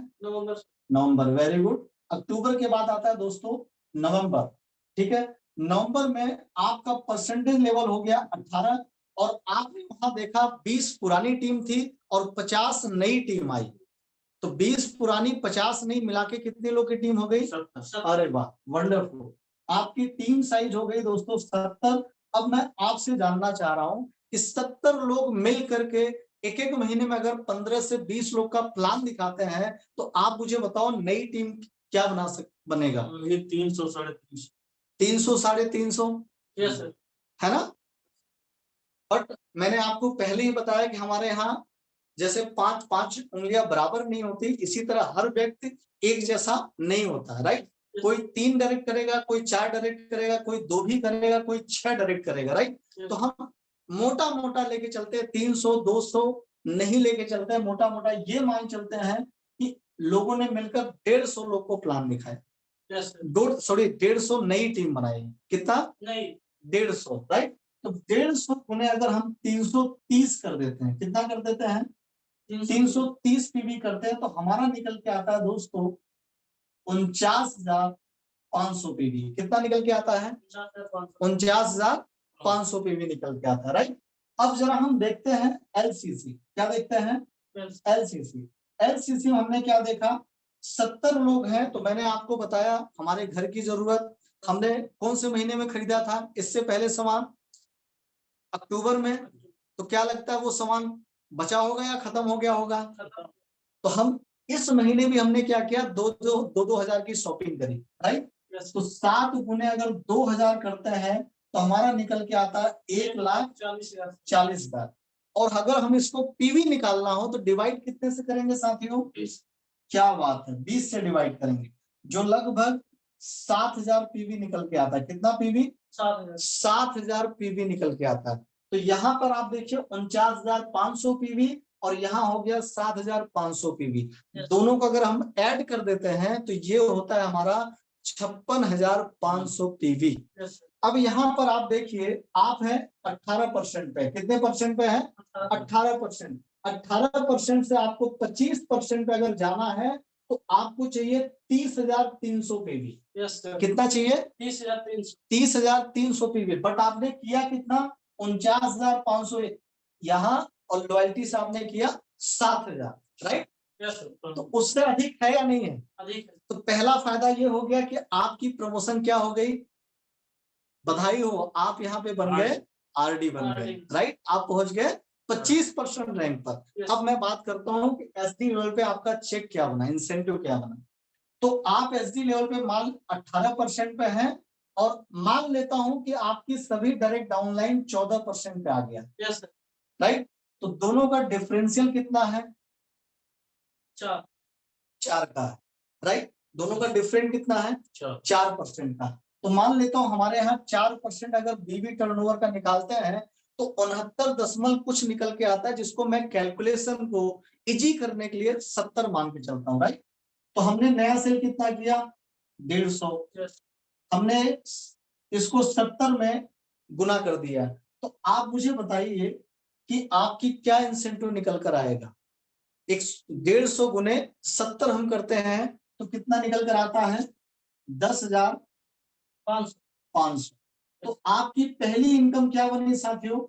Speaker 2: नवंबर। Very good. अक्टूबर के बाद आता है दोस्तों नवंबर, ठीक है। नवंबर में आपका परसेंटेज लेवल हो गया 18, और आपने वहां देखा 20 पुरानी टीम थी और 50 नई टीम आई। तो 20 पुरानी 50 नई मिला के कितने लोग की टीम हो गई? 70। अरे वाह, वंडरफुल। आपकी टीम साइज हो गई दोस्तों 70। अब मैं आपसे जानना चाह रहा हूं कि 70 लोग मिल करके एक एक महीने में अगर 15 से 20 लोग का प्लान दिखाते हैं तो आप मुझे बताओ नई टीम क्या बनेगा?
Speaker 3: ये 300, 350,
Speaker 2: 300, 350 है ना। बट मैंने आपको पहले ही बताया कि हमारे यहाँ जैसे 5 उंगलियां बराबर नहीं होती, इसी तरह हर व्यक्ति एक जैसा नहीं होता, राइट। कोई 3 डायरेक्ट करेगा, कोई 4 डायरेक्ट करेगा, कोई 2 भी करेगा, कोई 6 डायरेक्ट करेगा, राइट। तो हम मोटा मोटा लेके चलते हैं 300, 200 नहीं लेके चलते हैं, मोटा मोटा ये मान चलते हैं कि लोगों ने मिलकर 150 लोग को प्लान दिखाया। 150 नई टीम बनाई। कितना? नहीं, 150, राइट। तो 150 उन्हें अगर हम 330 कर देते हैं, कितना कर देते हैं? 330 पीवी करते हैं, तो हमारा निकल के आता है दोस्तों 49,500 पीवी। कितना निकल के आता है? 49,500 पीवी निकल के आता है, राइट। अब जरा हम देखते हैं एलसीसी। क्या देखते हैं? एलसीसी। एलसीसी में हमने क्या देखा? 70 लोग हैं। तो मैंने आपको बताया हमारे घर की जरूरत, हमने कौन से महीने में खरीदा था इससे पहले सामान? अक्टूबर में। तो क्या लगता है वो सामान बचा होगा या खत्म हो गया होगा? तो हम इस महीने भी हमने क्या किया? 2,000 की शॉपिंग करी, राइट। तो 7 गुने अगर 2,000 करते हैं तो हमारा निकल के आता है 1,40,000। और अगर हम इसको पीवी निकालना हो तो डिवाइड कितने से करेंगे साथियों? 20। क्या बात है, 20 से डिवाइड करेंगे, जो लगभग 7,000 पीवी निकल के आता है। कितना पीवी? 7,000 पीवी निकल के आता है। तो यहाँ पर आप देखिए 49,500 पीवी और यहाँ हो गया 7,500 पीवी। दोनों को अगर हम ऐड कर देते हैं तो ये होता है हमारा 56,500 पीवी। अब यहाँ पर आप देखिए आप हैं 18% पे। कितने परसेंट पे है? 18%। 18% से आपको 25% पे अगर जाना है तो आपको चाहिए 30,300 पीवी। कितना चाहिए? 30,300 पीवी। बट आपने किया कितना? 49,500 यहाँ, और लॉयल्टी से आपने किया 7,000, राइट। तो उससे अधिक है या नहीं है? अधिक। तो पहला फायदा ये हो गया कि आपकी प्रमोशन क्या हो गई, बधाई हो, आप यहाँ पे बन गए आरडी बन गए, राइट, आप पहुंच गए 25% रैंक पर। अब मैं बात करता हूँ कि एसडी लेवल पे आपका चेक क्या बना, इंसेंटिव क्या बना। तो आप एसडी लेवल पे मान 18% पे हैं, और मान लेता हूं कि आपकी सभी डायरेक्ट डाउनलाइन 14% पे आ गया,
Speaker 3: यस
Speaker 2: राइट। तो दोनों का डिफरेंशियल कितना है, 4 का है, राइट। दोनों का डिफरेंट कितना है, 4% का। तो मान लेता हूं हमारे यहाँ 4% अगर बीबी टर्नओवर का निकालते हैं तो 69 दशमलव कुछ निकल के आता है, जिसको मैं कैलकुलेशन को इजी करने के लिए 70 मान के चलता हूँ, राइट। तो हमने नया सेल कितना किया, 150, हमने इसको 70 में गुना कर दिया। तो आप मुझे बताइए कि आपकी क्या इंसेंटिव निकल कर आएगा। 150 गुने 70 हम करते हैं तो कितना निकल कर आता है, 10,500। तो आपकी पहली इनकम क्या बनी साथियों,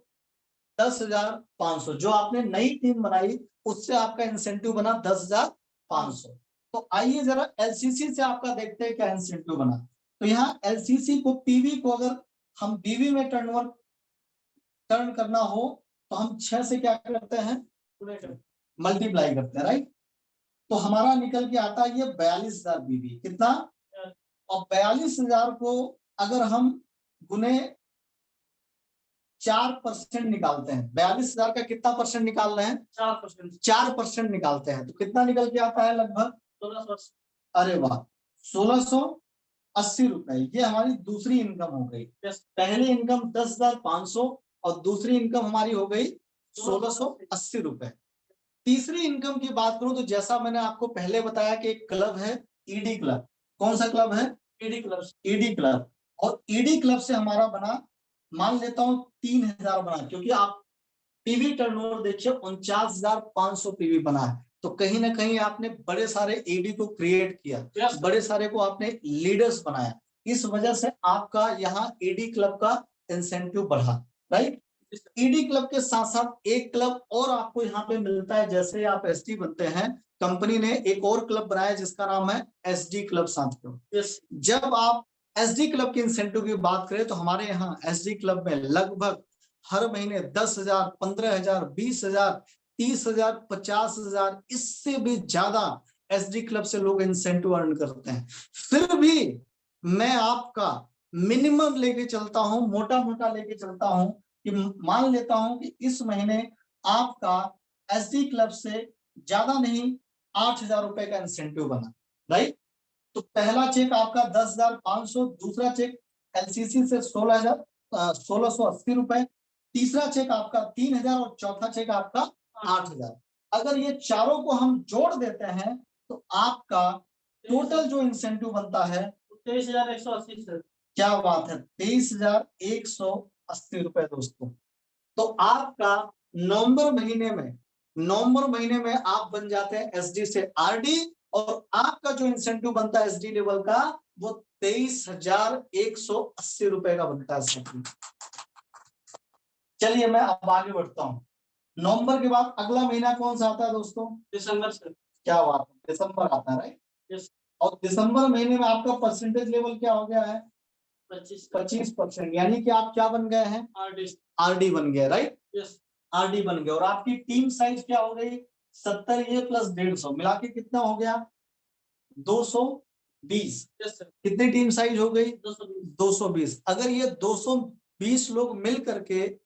Speaker 2: 10,500। जो आपने नई टीम बनाई उससे आपका इंसेंटिव बना 10,500। तो आइए जरा एलसीसी से आपका देखते हैं क्या इंसेंटिव बना। तो यहाँ एलसीसी को, पीवी को अगर हम बीवी में टर्न करना हो तो हम 6 से क्या करते हैं, मल्टीप्लाई करते हैं, राइट। तो हमारा निकल के आता है ये 42,000 बीवी, कितना, और 42,000 को अगर हम गुने 4% निकालते हैं, 42,000 का कितना परसेंट निकाल रहे हैं, 4% निकालते हैं, तो कितना निकल के आता है, लगभग 1600। अरे वाह, 1680 रुपए। ये हमारी दूसरी इनकम हो गई। पहली इनकम 10,500 और दूसरी इनकम हमारी हो गई 1680 रुपए। तीसरी इनकम की बात करूं तो जैसा मैंने आपको पहले बताया कि एक क्लब है ईडी क्लब। कौन सा क्लब है, ईडी क्लब। ईडी क्लब, और ईडी क्लब से हमारा बना, मान लेता हूं 3,000 बना, क्योंकि आप पीवी टर्नओवर देखिए 49,500 पीवी बना है। तो कहीं ना कहीं आपने बड़े सारे ईडी को क्रिएट किया, बड़े सारे को आपने लीडर्स बनाया, इस वजह से आपका यहाँ ईडी क्लब का इंसेंटिव बढ़ा, राइट। ईडी क्लब के साथ साथ एक क्लब और आपको यहाँ पे मिलता है, जैसे आप एसडी बनते हैं, कंपनी ने एक और क्लब बनाया जिसका नाम है एसडी क्लब साथियों। जब आप एसडी क्लब के इंसेंटिव की बात करें तो हमारे यहाँ एसडी क्लब में लगभग हर महीने 10,000, 15,000, 20,000, 30,000, 50,000, इससे भी ज्यादा एसडी क्लब से लोग इंसेंटिव अर्न करते हैं। फिर भी मैं आपका मिनिमम लेके चलता हूं, मोटा मोटा लेके चलता हूं कि मान लेता हूं कि इस महीने आपका एसडी क्लब से ज्यादा नहीं 8,000 रुपए का इंसेंटिव बना, राइट। तो पहला चेक आपका 10,500, दूसरा चेक एलसीसी से 1680 रुपए, तीसरा चेक आपका 3,000 और चौथा चेक आपका 8,000। अगर ये चारों को हम जोड़ देते हैं तो आपका टोटल जो इंसेंटिव बनता है 23,180। क्या बात है, 23,180 रुपए दोस्तों। तो आपका नवंबर महीने में आप बन जाते हैं एसडी से आरडी, और आपका जो इंसेंटिव बनता है एसडी लेवल का वो 23,180 रुपए का बनता है। चलिए मैं अब आगे बढ़ता हूं। नवंबर के बाद अगला महीना कौन सा आता है दोस्तों, दिसंबर से। क्या बात है, दिसंबर आता है, राइट। और दिसंबर महीने में आपका परसेंटेज लेवल क्या हो गया है, 25%। यानी कि आप क्या बन गए हैं, आरडी बन गए, राइट। आरडी बन गए, और आपकी टीम साइज क्या हो गई, 70 ये प्लस 150 मिला के कितना हो गया, 220। कितनी टीम साइज हो गई, 220। अगर ये 220 लोग मिल करके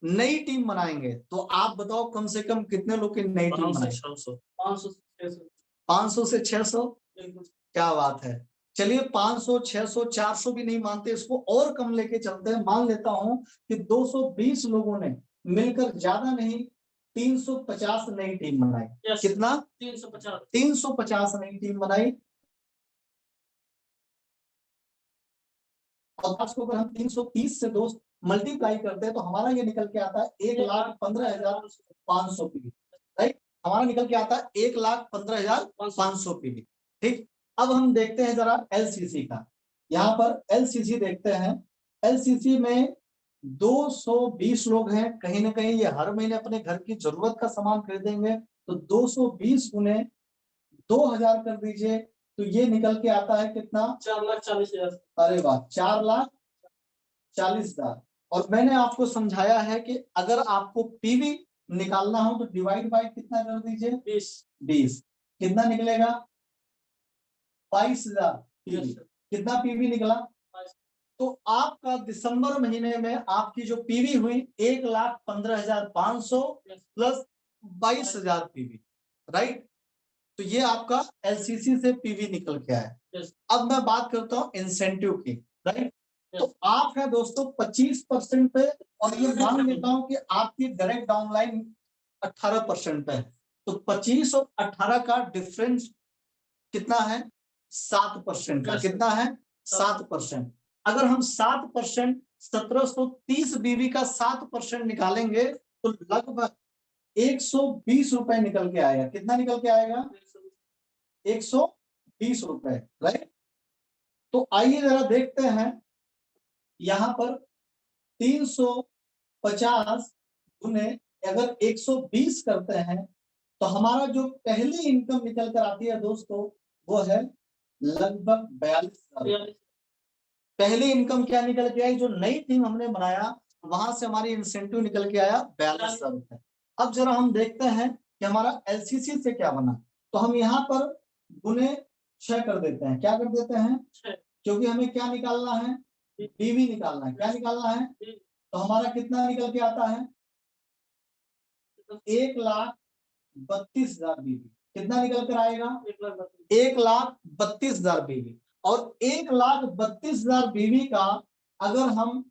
Speaker 2: नई टीम बनाएंगे तो आप बताओ कम से कम कितने लोग की नई टीम बनाएंगे, 500 से 600। क्या बात है, चलिए 500, 600, 400 भी नहीं मानते, इसको और कम लेके चलते हैं। मान लेता हूं कि 220 लोगों ने मिलकर, ज्यादा नहीं, 350 नई टीम बनाई। कितना, 350 नई टीम बनाई। और आज को अगर हम 330 से दोस्त मल्टीप्लाई करते हैं तो हमारा ये निकल के आता है 1,15,500 पीवी, राइट। हमारा निकल के आता है 1,15,500 पीवी, ठीक। अब हम देखते हैं जरा एलसीसी का। यहाँ पर एलसीसी देखते हैं, एलसीसी में 220 लोग हैं। कहीं ना कहीं ये हर महीने अपने घर की जरूरत का सामान खरीदेंगे, तो 220 गुने 2,000 कर दीजिए, तो ये निकल के आता है कितना?
Speaker 3: 4,40,000।
Speaker 2: अरे वाह, 4,40,000। और मैंने आपको समझाया है कि अगर आपको पीवी निकालना हो तो डिवाइड बाय कितना कर दीजिए? 20। कितना निकलेगा? 22,000 पीवी। कितना पीवी निकला? तो आपका दिसंबर महीने में आपकी जो पीवी हुई 1,15,500 प्लस 22,000 पीवी, राइट। तो ये आपका एलसीसी से पीवी निकल के आया। अब मैं बात करता हूँ इंसेंटिव की, राइट। तो आप है दोस्तों 25% पे, और ये मान लेता हूं कि आपकी डायरेक्ट डाउनलाइन 18% पे है। तो 25 और 18 का डिफरेंस कितना है? 7% का। कितना है? 7%। अगर हम 7% 1730 बीवी का 7% निकालेंगे तो लगभग 120 रुपए निकल के आएगा। कितना निकल के आएगा? 120 रुपए, राइट। तो आइए जरा देखते हैं, यहां पर 350 गुने अगर 120 करते हैं तो हमारा जो पहली इनकम निकल कर आती है दोस्तों वो है लगभग 42,000। पहली इनकम क्या निकल के आई? जो नई टीम हमने बनाया वहां से हमारी इंसेंटिव निकल के आया 42,000 रुपए। अब जरा हम देखते हैं कि हमारा एलसीसी से क्या बना। तो हम यहाँ पर गुने 6 कर देते हैं। क्या कर देते हैं? क्योंकि हमें क्या निकालना है? पीवी निकालना है। क्या निकालना है? तो हमारा कितना निकल के आता है? 1,32,000 बीवी। कितना निकल कर आएगा? 1,32,000 बीवी। और 1,32,000 बीवी का अगर हम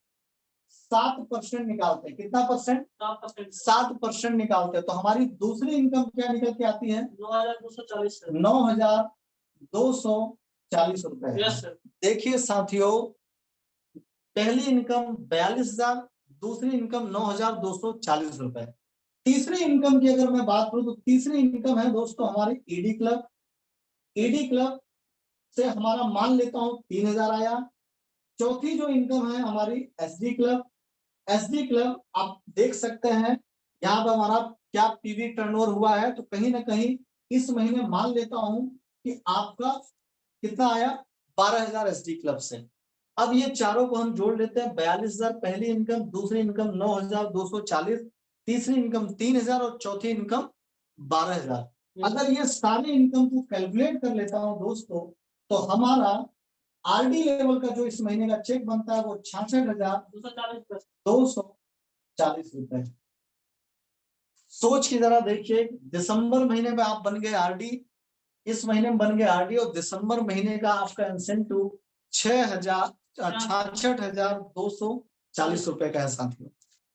Speaker 2: 7% निकालते हैं, कितना परसेंट? 7% निकालते हैं तो हमारी दूसरी इनकम क्या निकल के आती है? 9,240 रुपए। देखिए साथियों, पहली इनकम 42,000, दूसरी इनकम 9,240 रुपए। तीसरी इनकम की अगर मैं बात करूं तो तीसरी इनकम है दोस्तों हमारी ईडी क्लब। ईडी क्लब से हमारा मान लेता हूं 3,000 आया। चौथी जो इनकम है हमारी एसडी क्लब। एसडी क्लब आप देख सकते हैं यहाँ पर हमारा क्या पीवी टर्नओवर हुआ है। तो कहीं ना कहीं इस महीने मान लेता हूं कि आपका कितना आया? 12,000 एसडी क्लब से। अब ये चारों को हम जोड़ लेते हैं। 42,000 पहली इनकम, दूसरी इनकम 9,240, तीसरी इनकम 3,000 और चौथी इनकम 12,000। अगर ये सारी इनकम को कैलकुलेट कर लेता हूं दोस्तों तो हमारा आरडी लेवल का जो इस महीने का चेक बनता है वो 66,240 रुपए। सोच के जरा देखिए, दिसंबर महीने में आप बन गए आरडी, इस महीने में बन गए आरडी, और दिसंबर महीने का आपका इंसेंटिव 66,240 रुपए का है साथियों।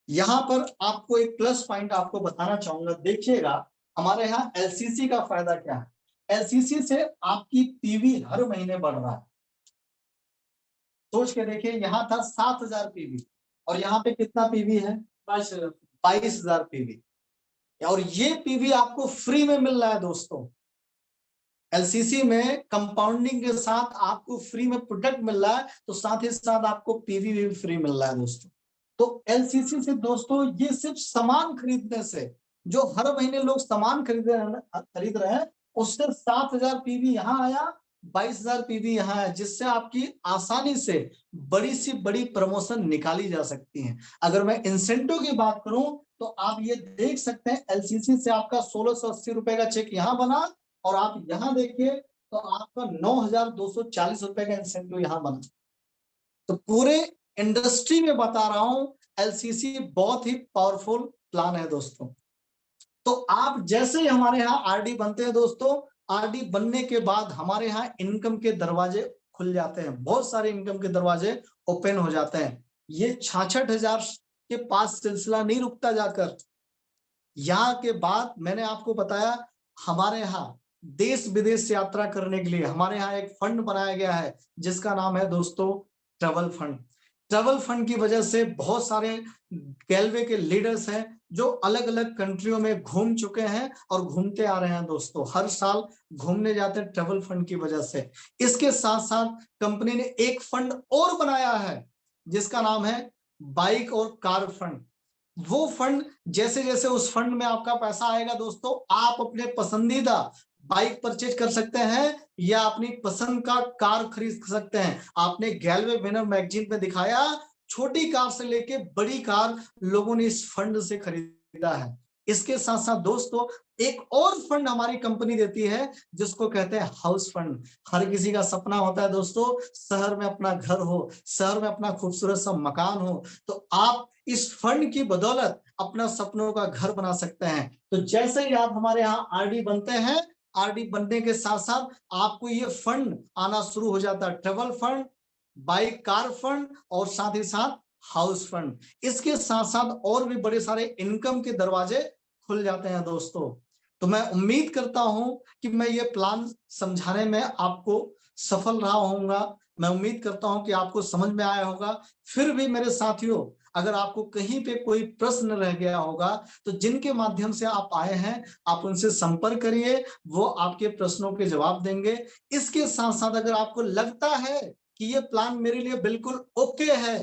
Speaker 2: यहाँ पर आपको एक प्लस पॉइंट आपको बताना चाहूंगा। देखिएगा हमारे यहाँ एलसीसी का फायदा क्या है। एलसीसी से आपकी पीवी हर महीने बढ़ रहा है। सोच के देखिए, यहाँ था 7,000 पीवी और यहाँ पे कितना पीवी है? 22,000 पीवी। और ये पीवी आपको फ्री में मिल रहा है दोस्तों। एलसीसी में कंपाउंडिंग के साथ आपको फ्री में प्रोडक्ट मिल रहा है, तो साथ ही साथ आपको पीवी भी फ्री मिल रहा है दोस्तों। तो एलसीसी से दोस्तों ये सिर्फ सामान खरीदने से, जो हर महीने लोग सामान खरीद रहे हैं, उससे 7,000 पीवी यहाँ आया, 22,000 पीवी यहाँ है, जिससे आपकी आसानी से बड़ी सी बड़ी प्रमोशन निकाली जा सकती है। अगर मैं इंसेंटिव की बात करूं तो आप ये देख सकते हैं एलसीसी से आपका 1,680 रुपए का चेक यहाँ बना, और आप यहाँ देखिए तो आपका 9,240 रुपए का इंसेंटिव यहाँ बना। तो पूरे इंडस्ट्री में बता रहा हूं एलसीसी बहुत ही पावरफुल प्लान है दोस्तों। तो आप जैसे ही हमारे यहाँ आरडी बनते हैं दोस्तों, आरडी बनने के बाद हमारे यहाँ इनकम के दरवाजे खुल जाते हैं, बहुत सारे इनकम के दरवाजे ओपन हो जाते हैं। ये 66,000 के पास सिलसिला नहीं रुकता जाकर। यहाँ के बाद मैंने आपको बताया हमारे यहाँ देश विदेश यात्रा करने के लिए हमारे यहाँ एक फंड बनाया गया है जिसका नाम है दोस्तों ट्रैवल फंड। ट्रैवल फंड की वजह से बहुत सारे रेलवे के लीडर्स हैं जो अलग अलग कंट्रियों में घूम चुके हैं और घूमते आ रहे हैं दोस्तों, हर साल घूमने जाते हैं ट्रैवल फंड की वजह से। इसके साथ साथ कंपनी ने एक फंड और बनाया है जिसका नाम है बाइक और कार फंड। वो फंड जैसे जैसे उस फंड में आपका पैसा आएगा दोस्तों, आप अपने पसंदीदा बाइक परचेज कर सकते हैं या अपनी पसंद का कार खरीद सकते हैं। आपने गैलवे विनर मैगजीन में दिखाया छोटी कार से लेके बड़ी कार लोगों ने इस फंड से खरीदा है। इसके साथ साथ दोस्तों एक और फंड हमारी कंपनी देती है जिसको कहते हैं हाउस फंड। हर किसी का सपना होता है दोस्तों शहर में अपना घर हो, शहर में अपना खूबसूरत सा मकान हो, तो आप इस फंड की बदौलत अपना सपनों का घर बना सकते हैं। तो जैसे ही आप हमारे यहाँ आरडी बनते हैं, आरडी बनने के साथ साथ आपको ये फंड आना शुरू हो जाता है, travel fund, bike car fund और साथ ही साथ हाउस फंड। इसके साथ साथ और भी बड़े सारे इनकम के दरवाजे खुल जाते हैं दोस्तों। तो मैं उम्मीद करता हूं कि मैं ये प्लान समझाने में आपको सफल रहा होऊंगा। मैं उम्मीद करता हूं कि आपको समझ में आया होगा। फिर भी मेरे साथियों अगर आपको कहीं पे कोई प्रश्न रह गया होगा तो जिनके माध्यम से आप आए हैं आप उनसे संपर्क करिए, वो आपके प्रश्नों के जवाब देंगे। इसके साथ साथ अगर आपको लगता है कि ये प्लान मेरे लिए बिल्कुल ओके है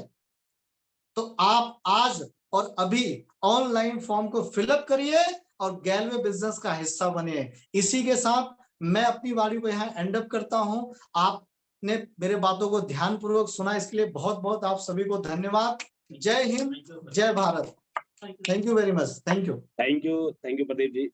Speaker 2: तो आप आज और अभी ऑनलाइन फॉर्म को फिलअप करिए और गैलवे बिजनेस का हिस्सा बनिए। इसी के साथ मैं अपनी वाणी को यहाँ एंड अप करता हूं। आपने मेरे बातों को ध्यानपूर्वक सुना इसके लिए बहुत बहुत आप सभी को धन्यवाद। जय हिंद, जय Bharat. Thank you very much. Thank
Speaker 4: you Pradeep ji.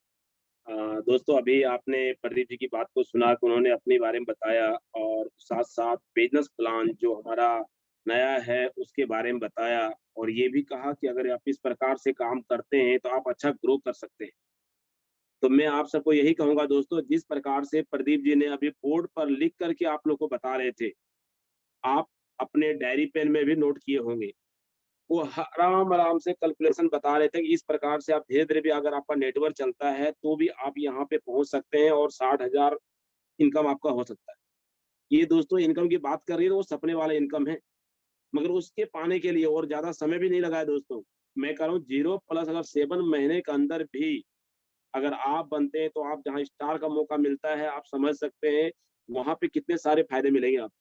Speaker 4: दोस्तों अभी आपने प्रदीप जी की बात को सुना कि उन्होंने अपने बारे में बताया और साथ साथ बिजनेस प्लान जो हमारा नया है उसके बारे में बताया और ये भी कहा कि अगर आप इस प्रकार से काम करते हैं तो आप अच्छा ग्रो कर सकते हैं। तो मैं आप सबको यही कहूंगा दोस्तों, जिस प्रकार से प्रदीप जी ने अभी बोर्ड पर लिख करके आप लोग को बता रहे थे, आप अपने डायरी पेन में भी नोट किए होंगे। वो आराम आराम से कैलकुलेशन बता रहे थे कि इस प्रकार से आप धीरे धीरे भी अगर आपका नेटवर्क चलता है तो भी आप यहाँ पे पहुंच सकते हैं और 60,000 इनकम आपका हो सकता है। ये दोस्तों इनकम की बात कर रही है तो वो सपने वाला इनकम है, मगर उसके पाने के लिए और ज्यादा समय भी नहीं लगा है दोस्तों। मैं कह रहा हूँ 0 प्लस अगर 7 महीने के अंदर भी अगर आप बनते हैं तो आप जहाँ स्टार का मौका मिलता है आप समझ सकते हैं वहां पे कितने सारे फायदे मिलेंगे आप।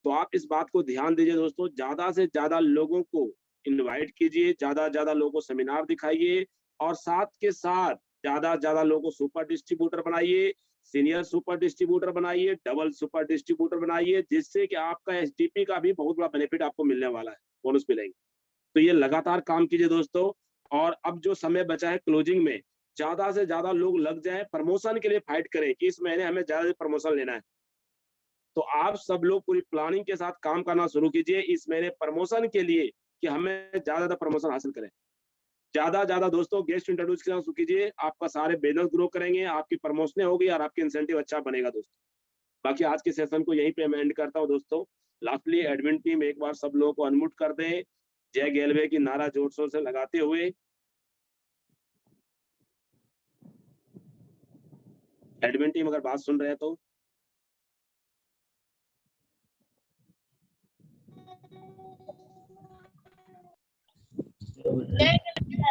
Speaker 4: तो आप इस बात को ध्यान दीजिए दोस्तों, ज्यादा से ज्यादा लोगों को इनवाइट कीजिए, ज्यादा ज्यादा लोगों को सेमिनार दिखाइए और साथ के साथ ज्यादा ज्यादा लोगों को सुपर डिस्ट्रीब्यूटर बनाइए, सीनियर सुपर डिस्ट्रीब्यूटर बनाइए, डबल सुपर डिस्ट्रीब्यूटर बनाइए, जिससे कि आपका एसटीपी का भी बहुत बड़ा बेनिफिट आपको मिलने वाला है, बोनस मिलेंगे। तो ये लगातार काम कीजिए दोस्तों। और अब जो समय बचा है क्लोजिंग में ज्यादा से ज्यादा लोग लग जाए, प्रमोशन के लिए फाइट करें कि इस महीने हमें ज्यादा प्रमोशन लेना है। तो आप सब लोग पूरी प्लानिंग के साथ काम करना शुरू कीजिए इस महीने प्रमोशन के लिए कि हमें ज्यादा प्रमोशन हासिल करें। ज्यादा दोस्तों गेस्ट इंट्रोड्यूस करना शुरू कीजिए, आपका सारे बिजनेस ग्रो करेंगे, आपकी प्रमोशन होगी और आपकी इंसेंटिव अच्छा बनेगा दोस्तों। बाकी आज के सेशन को यहीं पे मैं एंड करता हूँ दोस्तों। लास्टली एडमिन टीम एक बार सब लोगों को अनम्यूट कर दें, जय गैलवे की नारा जोर शोर से लगाते हुए। एडमिन टीम अगर बात सुन रहे हैं तो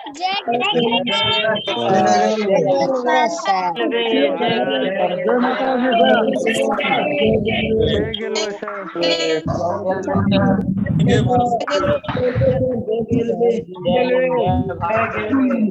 Speaker 5: जय